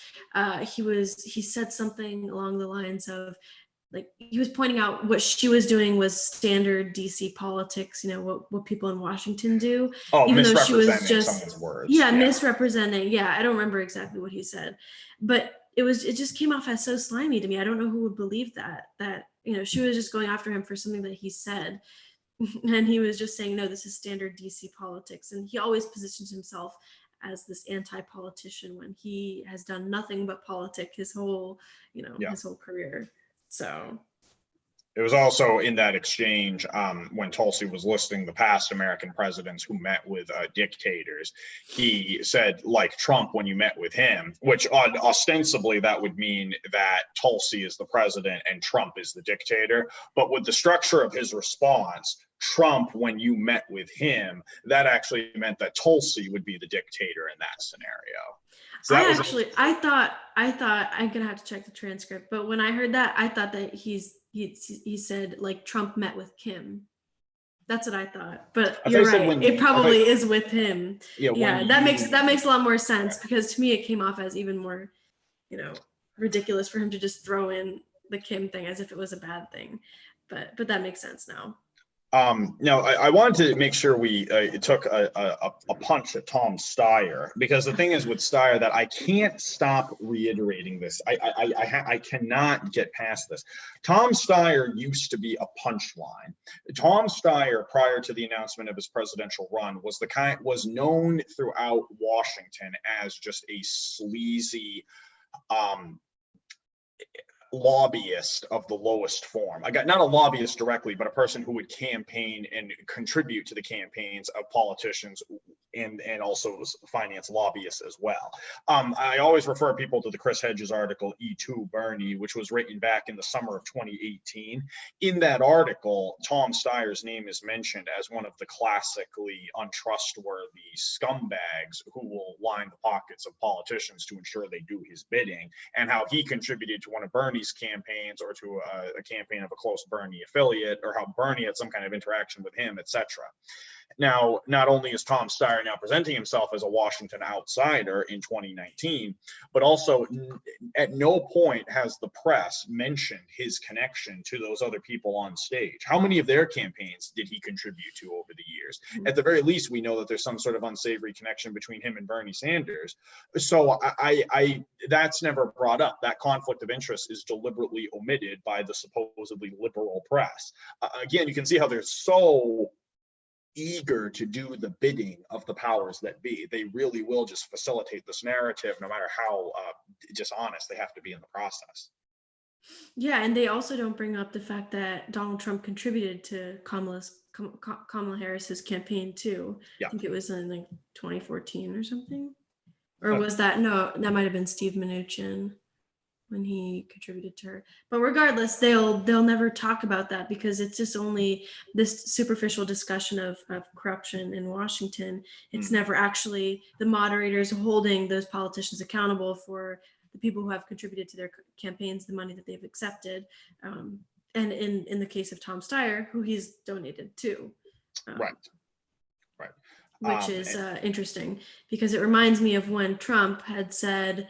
he said something along the lines of, like, he was pointing out what she was doing was standard DC politics, what people in Washington do. Even though she was just someone's words. Misrepresenting. Yeah, I don't remember exactly what he said, but it just came off as so slimy to me. I don't know who would believe that she was just going after him for something that he said. And he was just saying, no, this is standard DC politics. And he always positions himself as this anti-politician when he has done nothing but politic his whole, his whole career. So It was also in that exchange when Tulsi was listing the past American presidents who met with dictators. He said, like Trump, when you met with him, which ostensibly that would mean that Tulsi is the president and Trump is the dictator. But with the structure of his response, Trump, when you met with him, that actually meant that Tulsi would be the dictator in that scenario. So that I thought I'm gonna have to check the transcript, but when I heard that, I thought that he said like Trump met with Kim. That's what I thought. But you're right. It probably is with him. Yeah, that makes a lot more sense, because to me it came off as even more, ridiculous for him to just throw in the Kim thing as if it was a bad thing. But that makes sense now. Now, I wanted to make sure we took a punch at Tom Steyer, because the thing is with Steyer that I can't stop reiterating this. I cannot get past this. Tom Steyer used to be a punchline. Tom Steyer, prior to the announcement of his presidential run, was known throughout Washington as just a sleazy lobbyist of the lowest form. I got not a lobbyist directly, but a person who would campaign and contribute to the campaigns of politicians and also finance lobbyists as well. I always refer people to the Chris Hedges article, E2 Bernie, which was written back in the summer of 2018. In that article, Tom Steyer's name is mentioned as one of the classically untrustworthy scumbags who will line the pockets of politicians to ensure they do his bidding, and how he contributed to one of Bernie's campaigns or to a campaign of a close Bernie affiliate, or how Bernie had some kind of interaction with him, etc. Now, not only is Tom Steyer now presenting himself as a Washington outsider in 2019, but also at no point has the press mentioned his connection to those other people on stage. How many of their campaigns did he contribute to over the years? At the very least, we know that there's some sort of unsavory connection between him and Bernie Sanders. So that's never brought up. That conflict of interest is deliberately omitted by the supposedly liberal press. Again, you can see how they're so eager to do the bidding of the powers that be. They really will just facilitate this narrative, no matter how dishonest they have to be in the process. Yeah, and they also don't bring up the fact that Donald Trump contributed to Kamala Harris's campaign too. Yeah. I think it was in like 2014 or something. Or was that, no, that might have been Steve Mnuchin when he contributed to her. But regardless, they'll never talk about that, because it's just only this superficial discussion of corruption in Washington. It's never actually the moderators holding those politicians accountable for the people who have contributed to their campaigns, the money that they've accepted. And in the case of Tom Steyer, who he's donated to. Right. Which is interesting, because it reminds me of when Trump had said,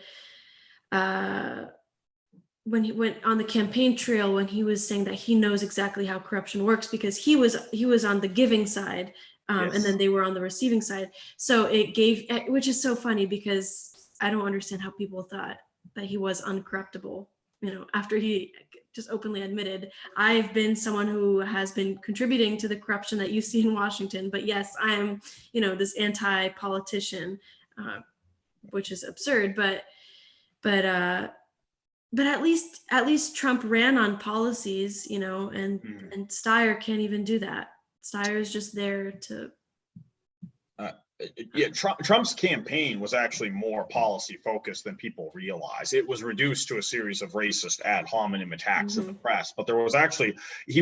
when he went on the campaign trail, when he was saying that he knows exactly how corruption works, because he was on the giving side, yes. And then they were on the receiving side. So it gave, which is so funny, because I don't understand how people thought that he was uncorruptible, after he just openly admitted, I've been someone who has been contributing to the corruption that you see in Washington, but yes, I am, this anti-politician, which is absurd, but at least Trump ran on policies, and Steyer can't even do that. Steyer is just there to. Yeah, Trump's campaign was actually more policy focused than people realize. It was reduced to a series of racist ad hominem attacks in the press, but he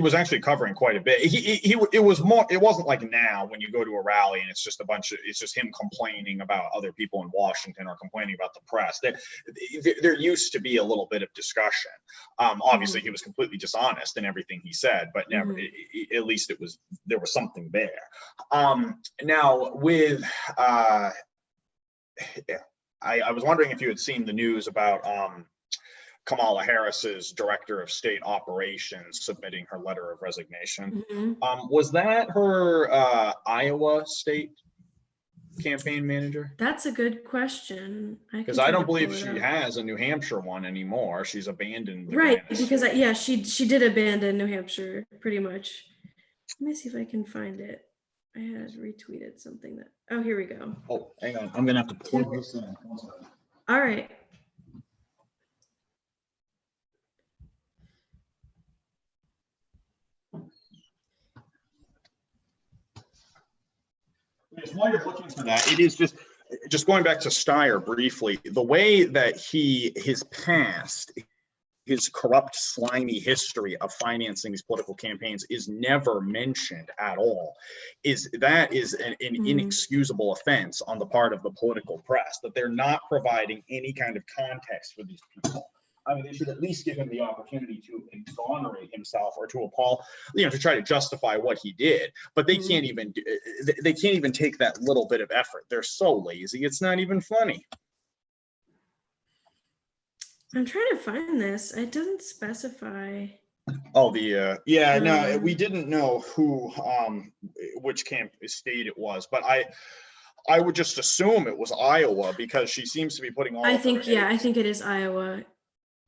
was actually covering quite a bit. It wasn't like now when you go to a rally and it's just him complaining about other people in Washington or complaining about the press. There used to be a little bit of discussion. Obviously he was completely dishonest in everything he said, but never, at least there was something there. Now with I was wondering if you had seen the news about Kamala Harris's director of state operations submitting her letter of resignation. Was that her Iowa state campaign manager? That's a good question. Because I don't believe she has a New Hampshire one anymore. She's abandoned the right, because she did abandon New Hampshire pretty much. Let me see if I can find it. I had retweeted something that, oh, here we go. Oh, hang on. I'm going to have to plug this in. All right. It's while you're looking for that, it is just going back to Steyer briefly, the way that his past, his corrupt, slimy history of financing these political campaigns is never mentioned at all. That is an inexcusable offense on the part of the political press, that they're not providing any kind of context for these people. I mean, they should at least give him the opportunity to exonerate himself or to to try to justify what he did. But they can't even take that little bit of effort. They're so lazy. It's not even funny. I'm trying to find this. It doesn't specify. Oh, no, we didn't know which state it was, but I would just assume it was Iowa because she seems to be putting all. I think it is Iowa.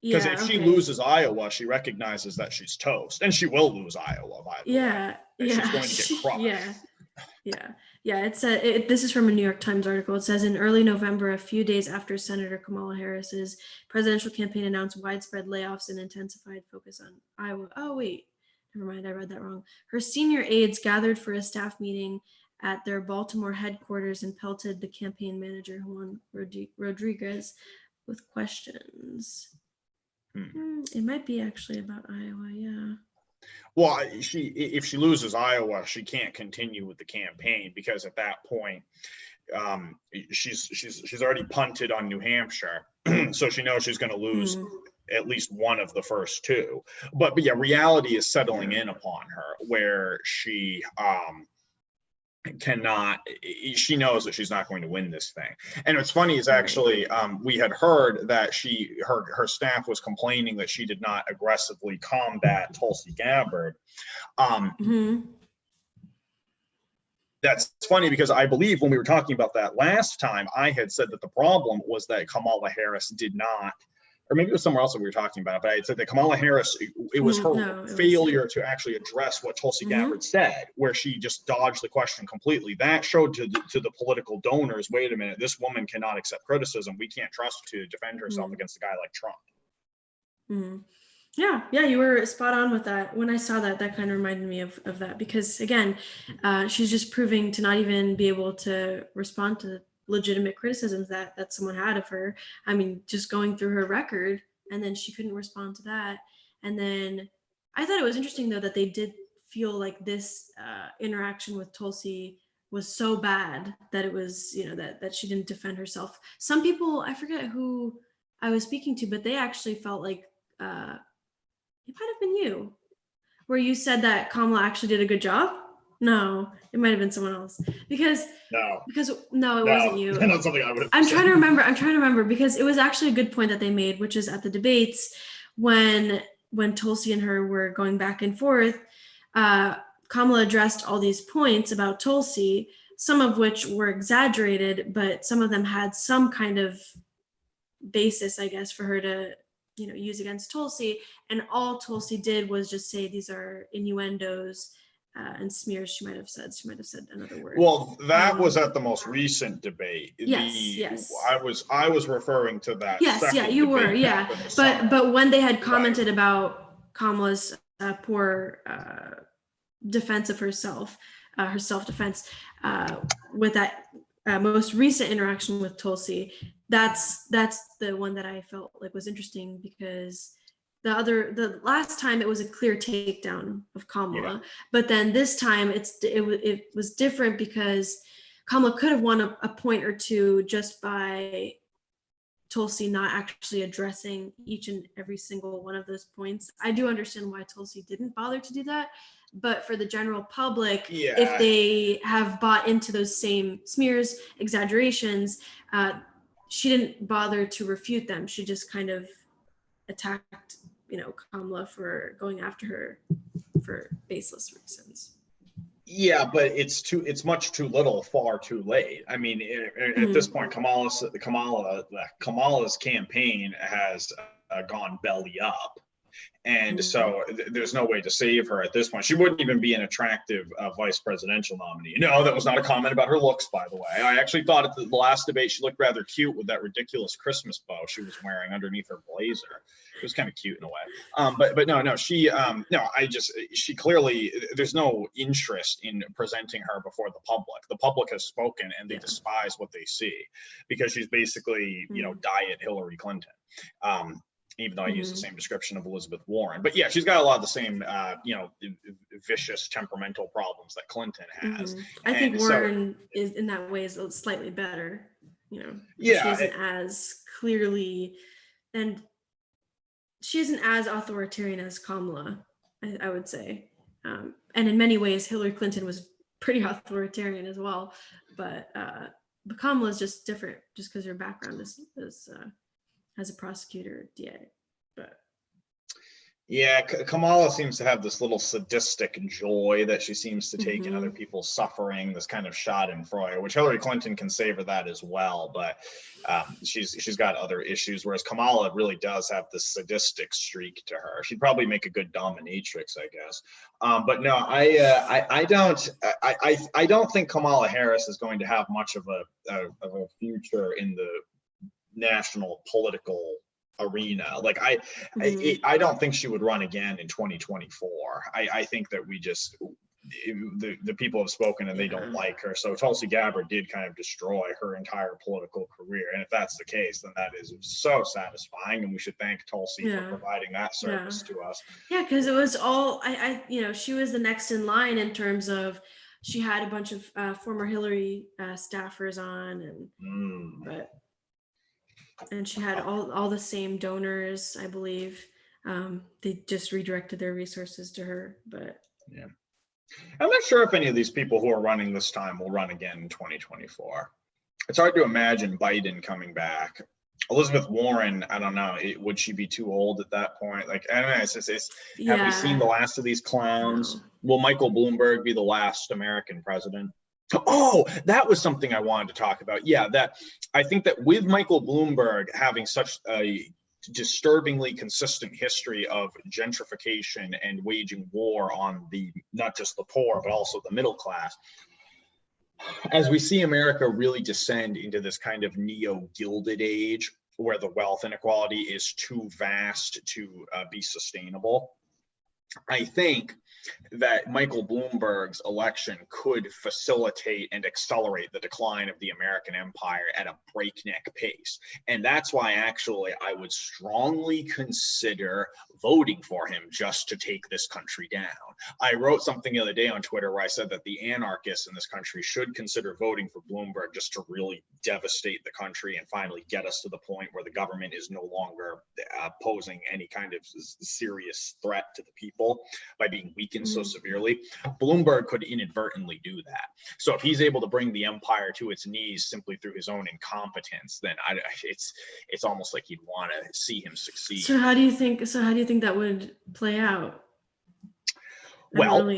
Because if she loses Iowa, she recognizes that she's toast, and she will lose Iowa. By the way, she's going to get crushed. Yeah. This is from a New York Times article. It says in early November, a few days after Senator Kamala Harris's presidential campaign announced widespread layoffs and intensified focus on Iowa. Oh wait, never mind. I read that wrong. Her senior aides gathered for a staff meeting at their Baltimore headquarters and pelted the campaign manager, Juan Rodriguez, with questions. It might be actually about Iowa, yeah. Well, if she loses Iowa, she can't continue with the campaign because at that point, she's already punted on New Hampshire, so she knows she's going to lose at least one of the first two. But yeah, reality is settling in upon her where she she knows that she's not going to win this thing. And what's funny is actually we had heard that her staff was complaining that she did not aggressively combat Tulsi Gabbard. That's funny because I believe when we were talking about that last time, I had said that the problem was that Kamala Harris did not, or maybe it was somewhere else that we were talking about, but I had said that Kamala Harris, it was her failure to actually address what Tulsi Gabbard said, where she just dodged the question completely. That showed to the political donors, wait a minute, this woman cannot accept criticism. We can't trust her to defend herself against a guy like Trump. Yeah, you were spot on with that. When I saw that kind of reminded me of that because, again, she's just proving to not even be able to respond to legitimate criticisms that someone had of her. I mean, just going through her record, and then she couldn't respond to that. And then I thought it was interesting, though, that they did feel like this interaction with Tulsi was so bad that it was, that she didn't defend herself. Some people, I forget who I was speaking to, but they actually felt like it might have been you, where you said that Kamala actually did a good job. No, it might have been someone else because it wasn't you. Not something I would have. I'm trying to remember because it was actually a good point that they made, which is at the debates when Tulsi and her were going back and forth, Kamala addressed all these points about Tulsi, some of which were exaggerated, but some of them had some kind of basis, I guess, for her to use against Tulsi. And all Tulsi did was just say these are innuendos and smears. She might have said another word. Well, that was at the most recent debate. Yes. I was referring to that. Yes, you were. Yeah, but when they had commented about Kamala's poor defense of herself, her self-defense, with that most recent interaction with Tulsi, that's the one that I felt like was interesting because the last time it was a clear takedown of Kamala, but then this time it was different because Kamala could have won a point or two just by Tulsi not actually addressing each and every single one of those points. I do understand why Tulsi didn't bother to do that, but for the general public, if they have bought into those same smears, exaggerations, she didn't bother to refute them. She just kind of attacked, Kamala for going after her for baseless reasons. Yeah, but it's much too little, far too late. I mean, at this point, Kamala's campaign has gone belly up. And so there's no way to save her at this point. She wouldn't even be an attractive vice presidential nominee. No, that was not a comment about her looks, by the way. I actually thought at the last debate she looked rather cute with that ridiculous Christmas bow she was wearing underneath her blazer. It was kind of cute in a way. But no, she she clearly, there's no interest in presenting her before the public. The public has spoken and they despise what they see, because she's basically, diet Hillary Clinton. Even though I use the same description of Elizabeth Warren. But yeah, she's got a lot of the same, vicious temperamental problems that Clinton has. I think Warren is, in that way, is slightly better. She isn't as clearly, and she isn't as authoritarian as Kamala, I would say. And in many ways, Hillary Clinton was pretty authoritarian as well. But Kamala is just different, just because her background is as a prosecutor, DA. But yeah, Kamala seems to have this little sadistic joy that she seems to take in other people's suffering, this kind of schadenfreude, which Hillary Clinton can savor that as well, but she's got other issues, whereas Kamala really does have this sadistic streak to her. She'd probably make a good dominatrix, I guess. But no, I don't think Kamala Harris is going to have much of a future in the national political arena. Like I don't think she would run again in 2024. I think that the people have spoken and they don't like her. So Tulsi Gabbard did kind of destroy her entire political career. And if that's the case, then that is so satisfying. And we should thank Tulsi for providing that service to us. Yeah, because it was all, she was the next in line in terms of, she had a bunch of former Hillary staffers on, and she had all the same donors, I believe. They just redirected their resources to her, but yeah. I'm not sure if any of these people who are running this time will run again in 2024. It's hard to imagine Biden coming back. Elizabeth Warren, I don't know, would she be too old at that point? Like, I don't know, have we seen the last of these clowns? No. Will Michael Bloomberg be the last American president? Oh, that was something I wanted to talk about. Yeah, that I think that with Michael Bloomberg having such a disturbingly consistent history of gentrification and waging war on not just the poor, but also the middle class, as we see America really descend into this kind of neo-gilded age where the wealth inequality is too vast to be sustainable, I think that Michael Bloomberg's election could facilitate and accelerate the decline of the American empire at a breakneck pace. And that's why actually I would strongly consider voting for him just to take this country down. I wrote something the other day on Twitter where I said that the anarchists in this country should consider voting for Bloomberg just to really devastate the country and finally get us to the point where the government is no longer posing any kind of serious threat to the people by being weakened so severely. Bloomberg could inadvertently do that. So if he's able to bring the empire to its knees simply through his own incompetence, then it's almost like you'd want to see him succeed. So how do you think that would play out? Well,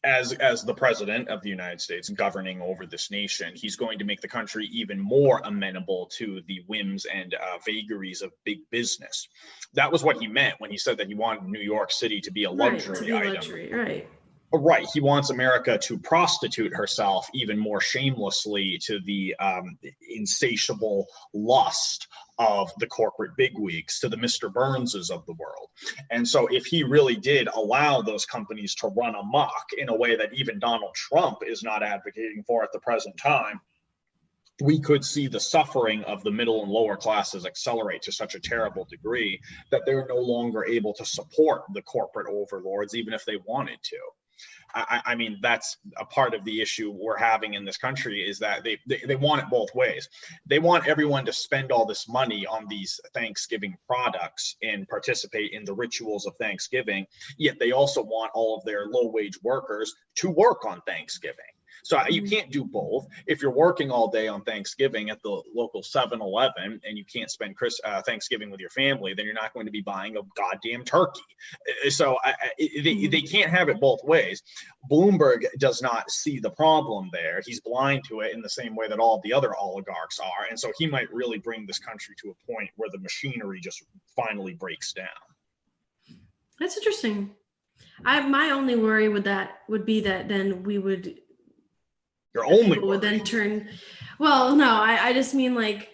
as the president of the United States governing over this nation, he's going to make the country even more amenable to the whims and vagaries of big business. That was what he meant when he said that he wanted New York City to be a luxury item. Right. He wants America to prostitute herself even more shamelessly to the insatiable lust of the corporate bigwigs, to the Mr. Burnses of the world. And so if he really did allow those companies to run amok in a way that even Donald Trump is not advocating for at the present time, we could see the suffering of the middle and lower classes accelerate to such a terrible degree that they're no longer able to support the corporate overlords, even if they wanted to. I mean, that's a part of the issue we're having in this country, is that they want it both ways. They want everyone to spend all this money on these Thanksgiving products and participate in the rituals of Thanksgiving, yet they also want all of their low-wage workers to work on Thanksgiving. So you can't do both. If you're working all day on Thanksgiving at the local 7-Eleven and you can't spend Thanksgiving with your family, then you're not going to be buying a goddamn turkey. So they can't have it both ways. Bloomberg does not see the problem there. He's blind to it in the same way that all of the other oligarchs are. And so he might really bring this country to a point where the machinery just finally breaks down. That's interesting. My only worry would be that then Your only people would worry. then turn. Well, no, I just mean like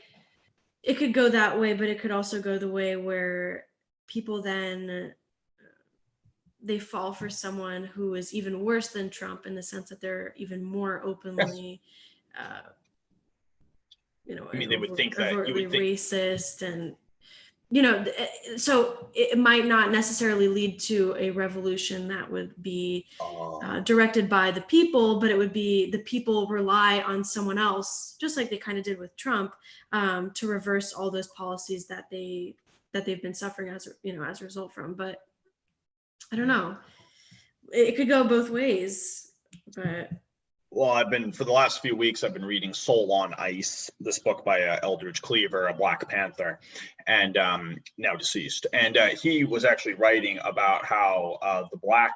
it could go that way, but it could also go the way where people then they fall for someone who is even worse than Trump in the sense that they're even more openly, I mean, they would think that you overtly would think. racist, and so it might not necessarily lead to a revolution that would be directed by the people, but it would be the people rely on someone else, just like they kind of did with Trump, to reverse all those policies that they've been suffering as as a result from. But I don't know. It could go both ways, but Well, for the last few weeks, I've been reading Soul on Ice, this book by Eldridge Cleaver, a Black Panther, and now deceased. And he was actually writing about how the Black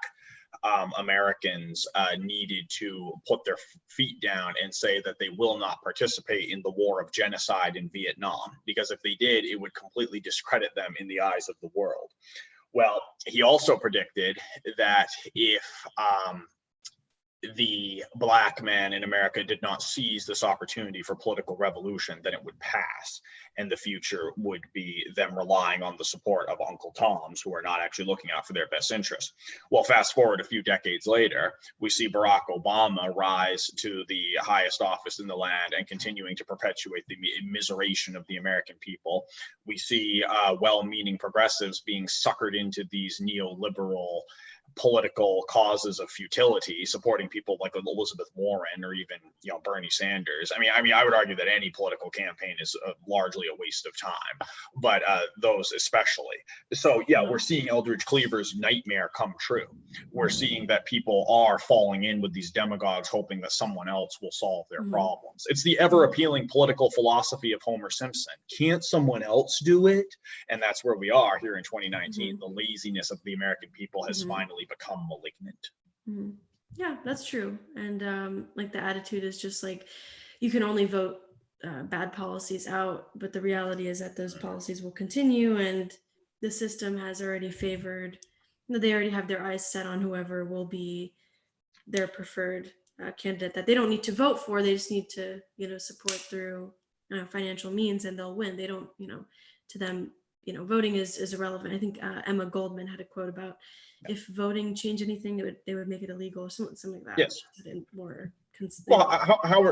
Americans needed to put their feet down and say that they will not participate in the war of genocide in Vietnam, because if they did, it would completely discredit them in the eyes of the world. Well, he also predicted that if the Black man in America did not seize this opportunity for political revolution, then it would pass. And the future would be them relying on the support of Uncle Toms, who are not actually looking out for their best interests. Well, fast forward a few decades later, we see Barack Obama rise to the highest office in the land and continuing to perpetuate the immiseration of the American people. We see well-meaning progressives being suckered into these neoliberal political causes of futility, supporting people like Elizabeth Warren or even Bernie Sanders. I mean, I would argue that any political campaign is largely a waste of time, but those especially. So yeah, we're seeing Eldridge Cleaver's nightmare come true. We're seeing that people are falling in with these demagogues, hoping that someone else will solve their problems. It's the ever appealing political philosophy of Homer Simpson. Can't someone else do it? And that's where we are here in 2019. The laziness of the American people has finally become malignant. Yeah, that's true. And like the attitude is just like you can only vote bad policies out, but the reality is that those policies will continue, and the system has already favored, they already have their eyes set on whoever will be their preferred candidate that they don't need to vote for. They just need to support through financial means, and they'll win. They don't, to them, voting is irrelevant. I think Emma Goldman had a quote about if voting changed anything, they would make it illegal, or something like that. Yes. More. Well,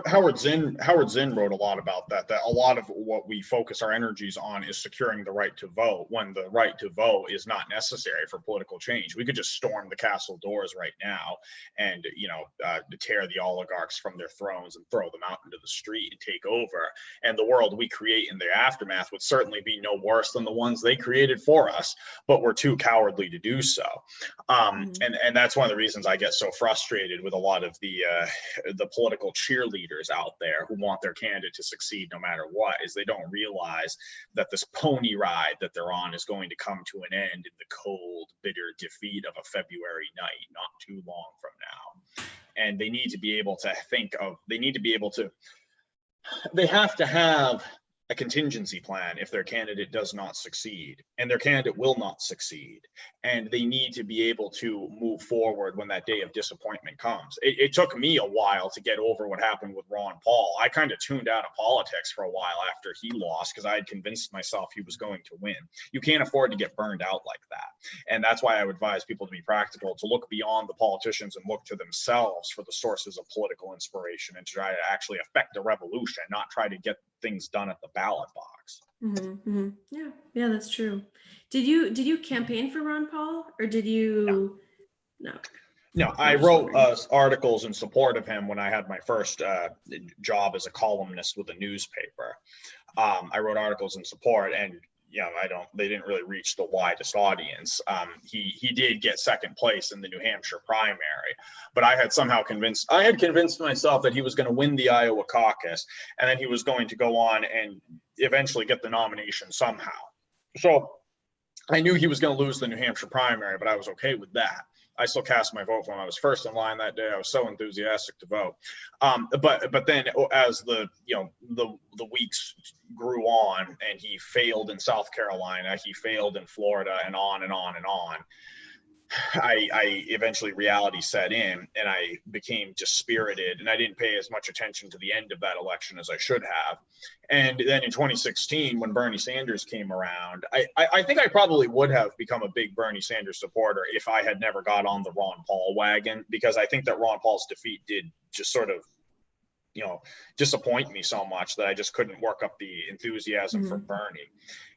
Howard Zinn wrote a lot about that a lot of what we focus our energies on is securing the right to vote, when the right to vote is not necessary for political change. We could just storm the castle doors right now and tear the oligarchs from their thrones and throw them out into the street and take over, and the world we create in their aftermath would certainly be no worse than the ones they created for us, but we're too cowardly to do so. And that's one of the reasons I get so frustrated with a lot of the political cheerleaders out there who want their candidate to succeed no matter what, is they don't realize that this pony ride that they're on is going to come to an end in the cold, bitter defeat of a February night, not too long from now. And they need to be able to they have to have a contingency plan if their candidate does not succeed, and their candidate will not succeed. And they need to be able to move forward when that day of disappointment comes. It took me a while to get over what happened with Ron Paul. I kind of tuned out of politics for a while after he lost because I had convinced myself he was going to win. You can't afford to get burned out like that. And that's why I would advise people to be practical, to look beyond the politicians and look to themselves for the sources of political inspiration, and to try to actually affect a revolution, not try to get things done at the ballot box. Yeah, that's true. Did you campaign for Ron Paul, or did you? No, I wrote articles in support of him when I had my first job as a columnist with a newspaper. I wrote articles in support, and they didn't really reach the widest audience. He did get second place in the New Hampshire primary, but I had convinced myself that he was going to win the Iowa caucus, and then he was going to go on and eventually get the nomination somehow. So I knew he was going to lose the New Hampshire primary, but I was okay with that. I still cast my vote for him. I was first in line that day. I was so enthusiastic to vote. But then as the weeks grew on, and he failed in South Carolina, he failed in Florida, and on and on and on. I eventually reality set in and I became dispirited, and I didn't pay as much attention to the end of that election as I should have. And then in 2016, when Bernie Sanders came around, I think I probably would have become a big Bernie Sanders supporter if I had never got on the Ron Paul wagon, because I think that Ron Paul's defeat did just sort of, disappoint me so much that I just couldn't work up the enthusiasm for Bernie.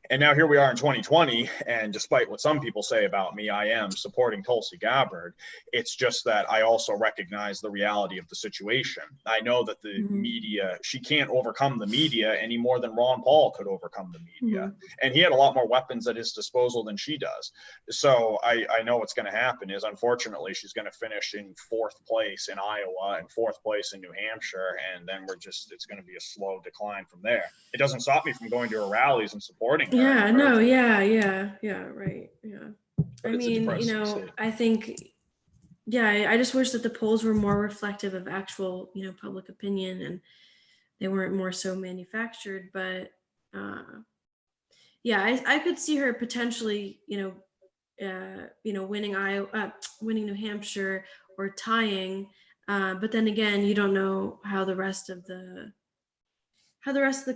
And now here we are in 2020, and despite what some people say about me, I am supporting Tulsi Gabbard. It's just that I also recognize the reality of the situation. I know that the media, she can't overcome the media any more than Ron Paul could overcome the media. And he had a lot more weapons at his disposal than she does. So I know what's going to happen is, unfortunately, she's going to finish in 4th place in Iowa and 4th place in New Hampshire. And then it's going to be a slow decline from there. It doesn't stop me from going to her rallies and supporting her. Yeah, no, yeah, right. Yeah. But I mean, I think, I just wish that the polls were more reflective of actual, public opinion, and they weren't more so manufactured. But I could see her potentially, winning winning New Hampshire or tying. But then again, you don't know how the rest of the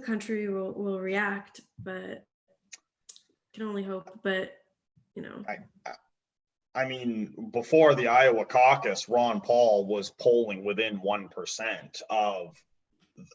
country will react, but can only hope. But I mean, before the Iowa caucus, Ron Paul was polling within 1% of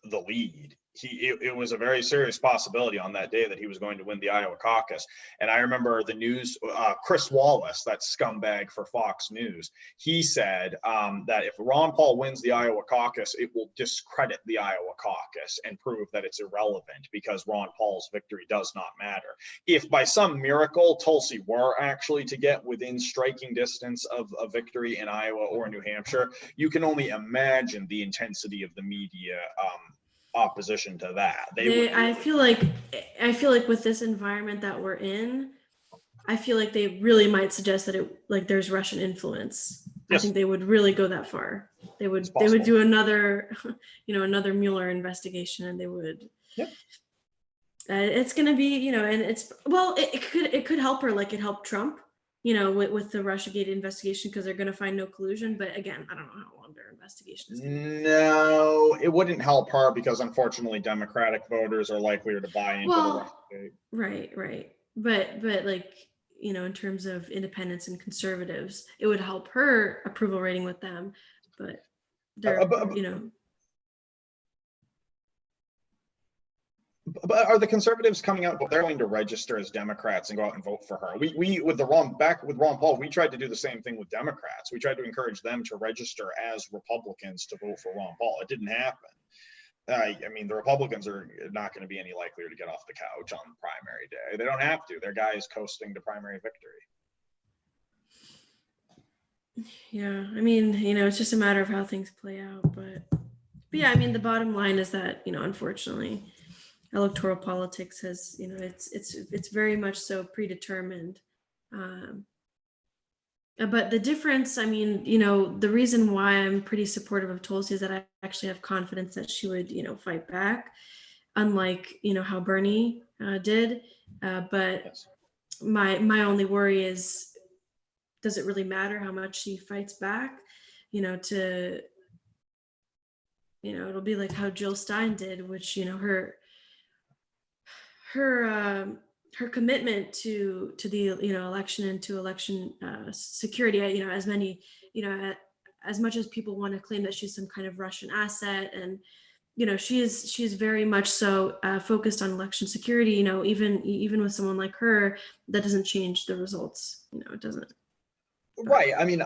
the lead. It was a very serious possibility on that day that he was going to win the Iowa caucus. And I remember the news, Chris Wallace, that scumbag for Fox News, he said that if Ron Paul wins the Iowa caucus, it will discredit the Iowa caucus and prove that it's irrelevant because Ron Paul's victory does not matter. If by some miracle Tulsi were actually to get within striking distance of a victory in Iowa or New Hampshire, you can only imagine the intensity of the media opposition to that. I feel like with this environment that we're in, I feel like they really might suggest that there's Russian influence. Yes. I think they would really go that far. They would do another another Mueller investigation, and they would. Yep. It's going to be, and it could help her like it helped Trump, with the Russiagate investigation, because they're going to find no collusion. But again, I don't know how long their investigation is. No, it wouldn't help her because unfortunately Democratic voters are likelier to buy into the Russiagate. Right. But in terms of independents and conservatives, it would help her approval rating with them. But they're, But are the conservatives coming out? They're going to register as Democrats and go out and vote for her. We with Ron Paul, we tried to do the same thing with Democrats. We tried to encourage them to register as Republicans to vote for Ron Paul. It didn't happen. I mean, the Republicans are not going to be any likelier to get off the couch on primary day. They don't have to. Their guy is coasting to primary victory. Yeah, I mean, it's just a matter of how things play out. But yeah, I mean, the bottom line is that, unfortunately, electoral politics has, it's very much so predetermined. But the difference, I mean, the reason why I'm pretty supportive of Tulsi is that I actually have confidence that she would, fight back, unlike, how Bernie did. But yes. My only worry is, does it really matter how much she fights back? It'll be like how Jill Stein did, which, her commitment to the election and to election security, as many as much as people want to claim that she's some kind of Russian asset, and she's very much so focused on election security. Even with someone like her, that doesn't change the results. It doesn't. Right. I mean,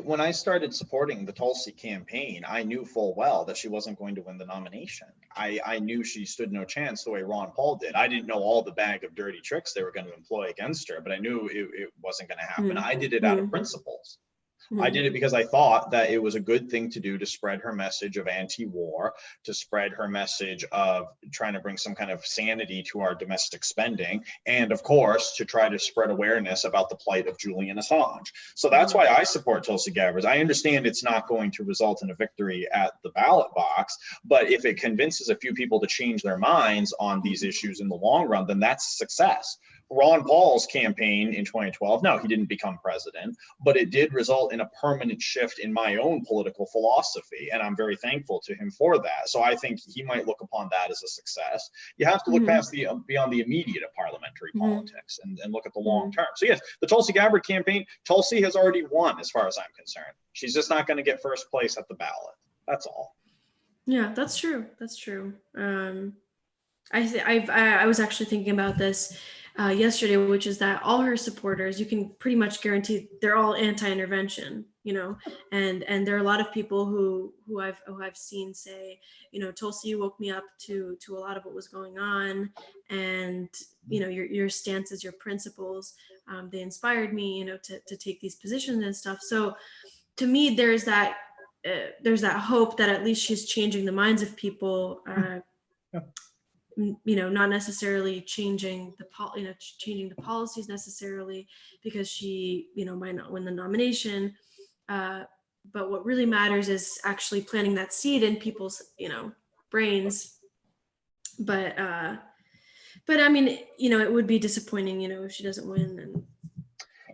when I started supporting the Tulsi campaign, I knew full well that she wasn't going to win the nomination. I knew she stood no chance the way Ron Paul did. I didn't know all the bag of dirty tricks they were going to employ against her, but I knew it wasn't going to happen. I did it out of principles. I did it because I thought that it was a good thing to do to spread her message of anti-war, to spread her message of trying to bring some kind of sanity to our domestic spending, and of course, to try to spread awareness about the plight of Julian Assange. So that's why I support Tulsi Gabbard. I understand it's not going to result in a victory at the ballot box, but if it convinces a few people to change their minds on these issues in the long run, then that's a success. Ron Paul's campaign in 2012, no, he didn't become president, but it did result in a permanent shift in my own political philosophy. And I'm very thankful to him for that. So I think he might look upon that as a success. You have to look past beyond the immediate of parliamentary politics and look at the long term. So yes, the Tulsi Gabbard campaign, Tulsi has already won as far as I'm concerned. She's just not going to get first place at the ballot. That's all. Yeah, that's true. That's true. I was actually thinking about this yesterday, which is that all her supporters, you can pretty much guarantee they're all anti-intervention, you know, and there are a lot of people who I've seen say, you know, Tulsi, you woke me up to a lot of what was going on, and you know, your stances, your principles, they inspired me, you know, to take these positions and stuff. So to me, there's that hope that at least she's changing the minds of people. You know, not necessarily changing the policies necessarily, because she, you know, might not win the nomination. But what really matters is actually planting that seed in people's, you know, brains. But I mean, you know, it would be disappointing, you know, if she doesn't win. And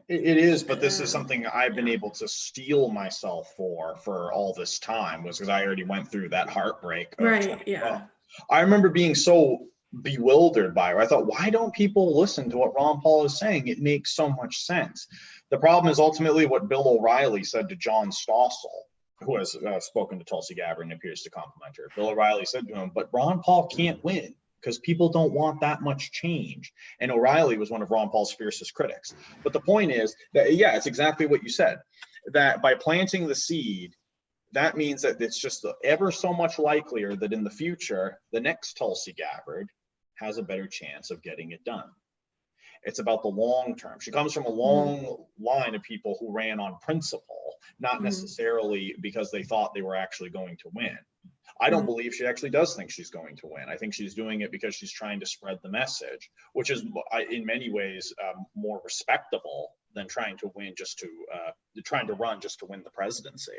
it is, but this is something I've been able to steel myself for all this time, was because I already went through that heartbreak. Right. Yeah. I remember being so bewildered by her. I thought, why don't people listen to what Ron Paul is saying? It makes so much sense. The problem is ultimately what Bill O'Reilly said to John Stossel, who has spoken to Tulsi Gabbard and appears to compliment her. Bill O'Reilly said to him, but Ron Paul can't win because people don't want that much change. And O'Reilly was one of Ron Paul's fiercest critics. But the point is that, yeah, it's exactly what you said, that by planting the seed, that means that it's just ever so much likelier that in the future, the next Tulsi Gabbard has a better chance of getting it done. It's about the long term. She comes from a long line of people who ran on principle, not necessarily because they thought they were actually going to win. I don't believe she actually does think she's going to win. I think she's doing it because she's trying to spread the message, which is in many ways more respectable than trying to win trying to run just to win the presidency.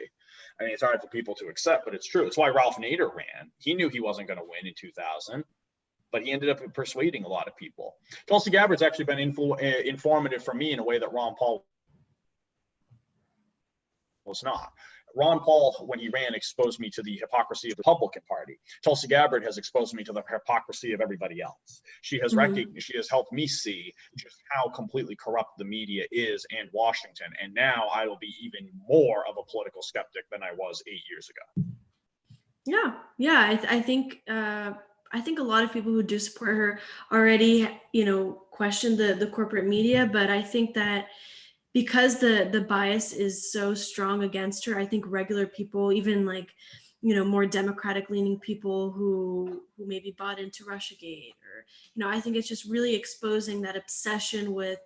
I mean, it's hard for people to accept, but it's true. It's why Ralph Nader ran. He knew he wasn't going to win in 2000, but he ended up persuading a lot of people. Tulsi Gabbard's actually been informative for me in a way that Ron Paul was not. Ron Paul, when he ran, exposed me to the hypocrisy of the Republican Party. Tulsi Gabbard has exposed me to the hypocrisy of everybody else. She has she has helped me see just how completely corrupt the media is and Washington. And now I will be even more of a political skeptic than I was 8 years ago. Yeah. I think a lot of people who do support her already, you know, question the corporate media, but I think that because the bias is so strong against her, I think regular people, even like, you know, more democratic leaning people who maybe bought into Russiagate, or, you know, I think it's just really exposing that obsession with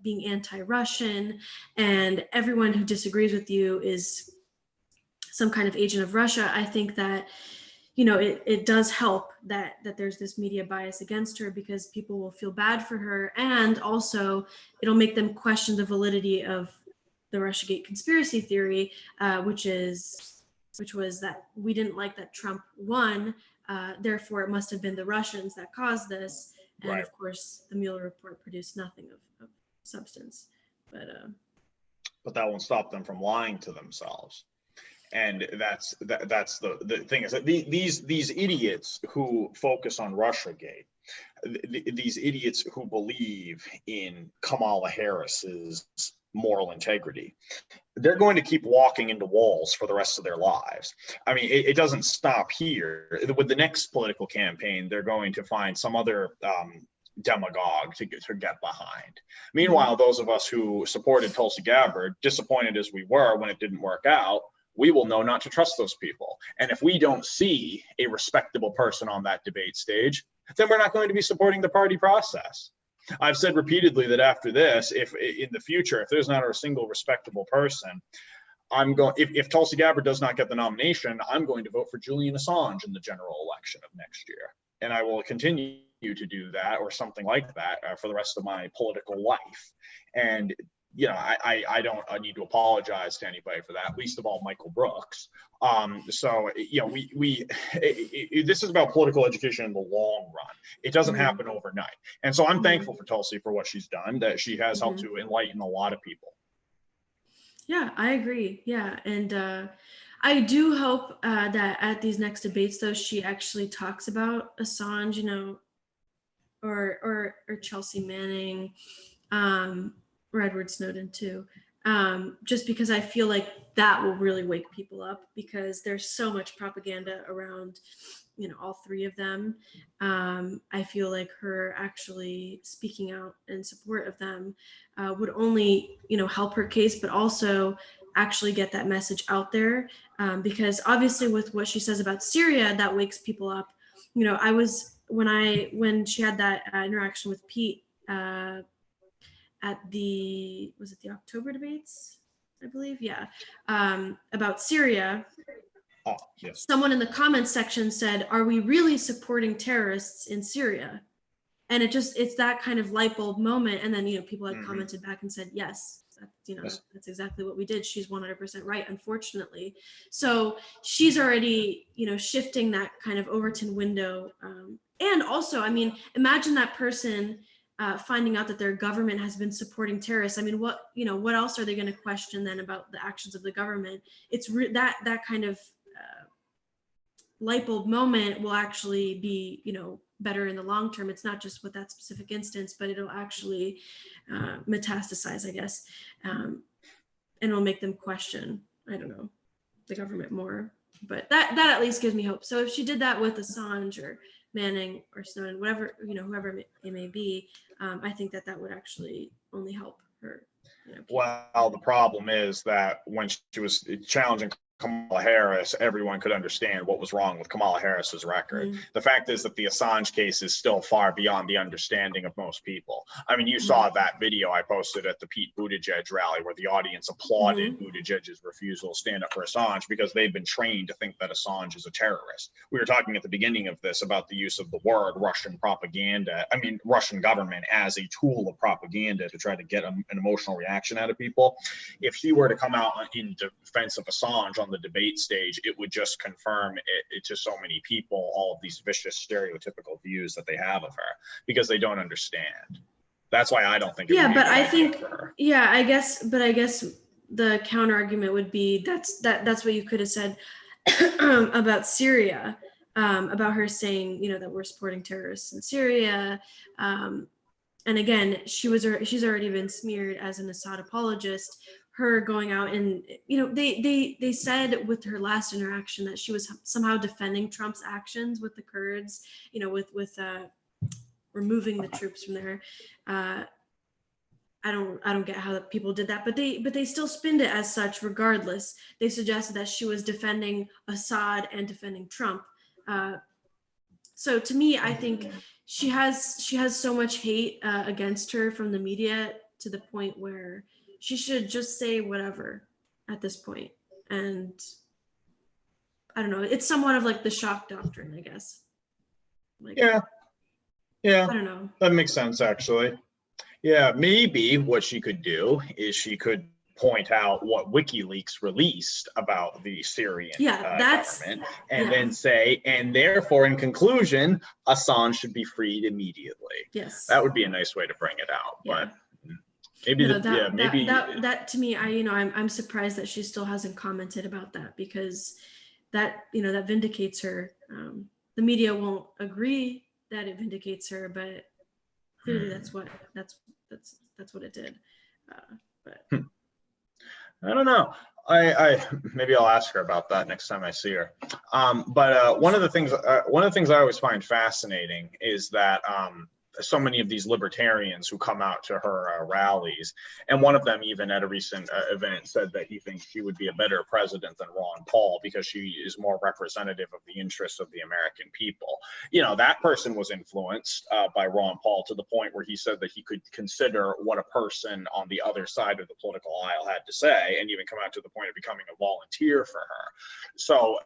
being anti-Russian, and everyone who disagrees with you is some kind of agent of Russia. I think that, you know, it does help that there's this media bias against her, because people will feel bad for her, and also it'll make them question the validity of the Russiagate conspiracy theory, which was that we didn't like that Trump won, therefore it must have been the Russians that caused this. And right. Of course, the Mueller report produced nothing of substance. But that won't stop them from lying to themselves. And that's the thing, is that these idiots who focus on Russiagate, these idiots who believe in Kamala Harris's moral integrity, they're going to keep walking into walls for the rest of their lives. I mean, it doesn't stop here. With the next political campaign, they're going to find some other demagogue to get behind. Meanwhile, those of us who supported Tulsi Gabbard, disappointed as we were when it didn't work out, we will know not to trust those people. And if we don't see a respectable person on that debate stage, then we're not going to be supporting the party process. I've said repeatedly that after this, if in the future, if there's not a single respectable person, if Tulsi Gabbard does not get the nomination, I'm going to vote for Julian Assange in the general election of next year. And I will continue to do that, or something like that, for the rest of my political life. And I don't need to apologize to anybody for that, least of all Michael Brooks. So this is about political education in the long run. It doesn't happen overnight, and so I'm thankful for Tulsi for what she's done. That she has helped to enlighten a lot of people. Yeah, I agree. Yeah, and I do hope that at these next debates, though, she actually talks about Assange, or Chelsea Manning, or Edward Snowden too. Just because I feel like that will really wake people up, because there's so much propaganda around, all three of them. I feel like her actually speaking out in support of them would only, help her case, but also actually get that message out there. Because obviously with what she says about Syria, that wakes people up. I was, when she had that interaction with Pete at was it the October debates, I believe? Yeah. About Syria. Oh, yes. Someone in the comments section said, "Are we really supporting terrorists in Syria?" And it's that kind of light bulb moment. And then, people had commented back and said, yes, that's exactly what we did. She's 100% right, unfortunately. So she's already, shifting that kind of Overton window. And also, imagine that person finding out that their government has been supporting terrorists. What else are they going to question then about the actions of the government? It's that kind of light bulb moment will actually be, better in the long term. It's not just with that specific instance, but it'll actually metastasize, I guess, and it'll make them question, I don't know, the government more. But that at least gives me hope. So if she did that with Assange or Manning or Snowden, whatever, whoever it may be, I think that would actually only help her. Well, the problem is that when she was challenging Kamala Harris, everyone could understand what was wrong with Kamala Harris's record. The fact is that the Assange case is still far beyond the understanding of most people. You saw that video I posted at the Pete Buttigieg rally where the audience applauded Buttigieg's refusal to stand up for Assange because they've been trained to think that Assange is a terrorist. We were talking at the beginning of this about the use of the word Russian propaganda, Russian government as a tool of propaganda to try to get an emotional reaction out of people. If she were to come out in defense of Assange on the debate stage, it would just confirm it to so many people all of these vicious stereotypical views that they have of her because they don't understand. That's why I don't think. I guess the counter argument would be that's what you could have said about Syria, about her saying that we're supporting terrorists in Syria. And again, she's already been smeared as an Assad apologist. Her going out and they said with her last interaction that she was somehow defending Trump's actions with the Kurds, with removing the troops from there. I don't get how people did that, but they still spinned it as such. Regardless, they suggested that she was defending Assad and defending Trump. So to me, I think she has so much hate against her from the media to the point where she should just say whatever at this point. And I don't know, it's somewhat of like the shock doctrine, I guess. Yeah. I don't know. That makes sense, actually. Yeah, maybe what she could do is she could point out what WikiLeaks released about the Syrian government and then say, and therefore, in conclusion, Assange should be freed immediately. Yes. That would be a nice way to bring it out. Yeah. But maybe that to me, I'm surprised that she still hasn't commented about that, because that vindicates her. The media won't agree that it vindicates her, but clearly that's what it did. But I don't know. I maybe I'll ask her about that next time I see her. But one of the things I always find fascinating is that so many of these libertarians who come out to her rallies, and one of them even at a recent event said that he thinks she would be a better president than Ron Paul because she is more representative of the interests of the American people. That person was influenced by Ron Paul to the point where he said that he could consider what a person on the other side of the political aisle had to say, and even come out to the point of becoming a volunteer for her. So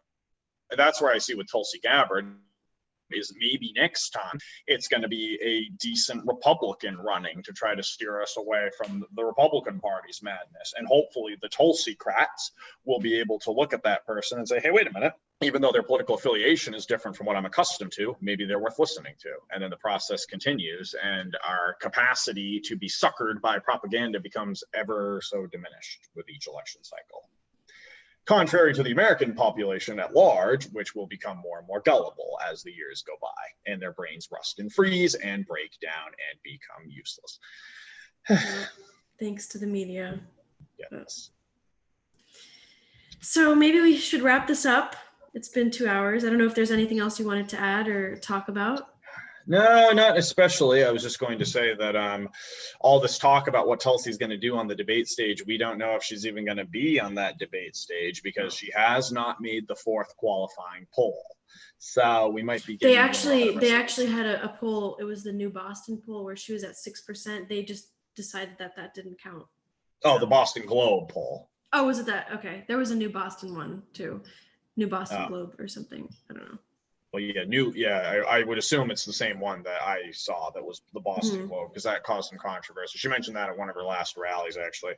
that's where I see with Tulsi Gabbard. is maybe next time it's going to be a decent Republican running to try to steer us away from the Republican Party's madness. And hopefully the Tulsi-crats will be able to look at that person and say, hey, wait a minute, even though their political affiliation is different from what I'm accustomed to, maybe they're worth listening to. And then the process continues and our capacity to be suckered by propaganda becomes ever so diminished with each election cycle. Contrary to the American population at large, which will become more and more gullible as the years go by and their brains rust and freeze and break down and become useless. Thanks to the media. Yes. So maybe we should wrap this up. It's been 2 hours. I don't know if there's anything else you wanted to add or talk about. No, not especially. I was just going to say that all this talk about what Tulsi's going to do on the debate stage, we don't know if she's even going to be on that debate stage because she has not made the 4th qualifying poll. So we might be getting they actually had a poll. It was the New Boston poll where she was at 6%. They just decided that didn't count. Oh, the Boston Globe poll. Oh, was it that? Okay. There was a New Boston one too. New Boston Globe or something. I don't know. Well, yeah, I would assume it's the same one that I saw that was the Boston Globe because that caused some controversy. She mentioned that at one of her last rallies, actually.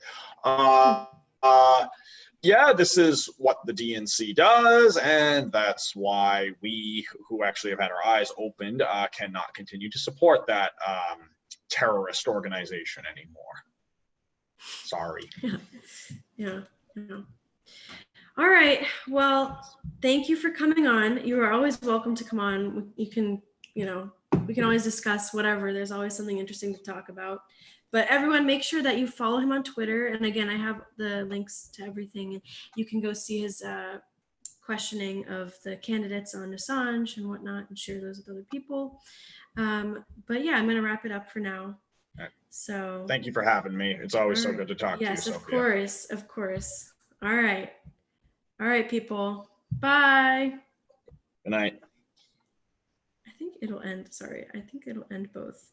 Yeah, this is what the DNC does, and that's why we, who actually have had our eyes opened, cannot continue to support that terrorist organization anymore. Sorry. Yeah. All right. Well, thank you for coming on. You are always welcome to come on. You can, we can always discuss whatever. There's always something interesting to talk about. But everyone, make sure that you follow him on Twitter. And again, I have the links to everything. You can go see his questioning of the candidates on Assange and whatnot and share those with other people. But yeah, I'm going to wrap it up for now. So thank you for having me. It's always so good to talk to you, Yes, Sophia. of course. All right, people. Bye. Good night. I think it'll end. Sorry, I think it'll end both.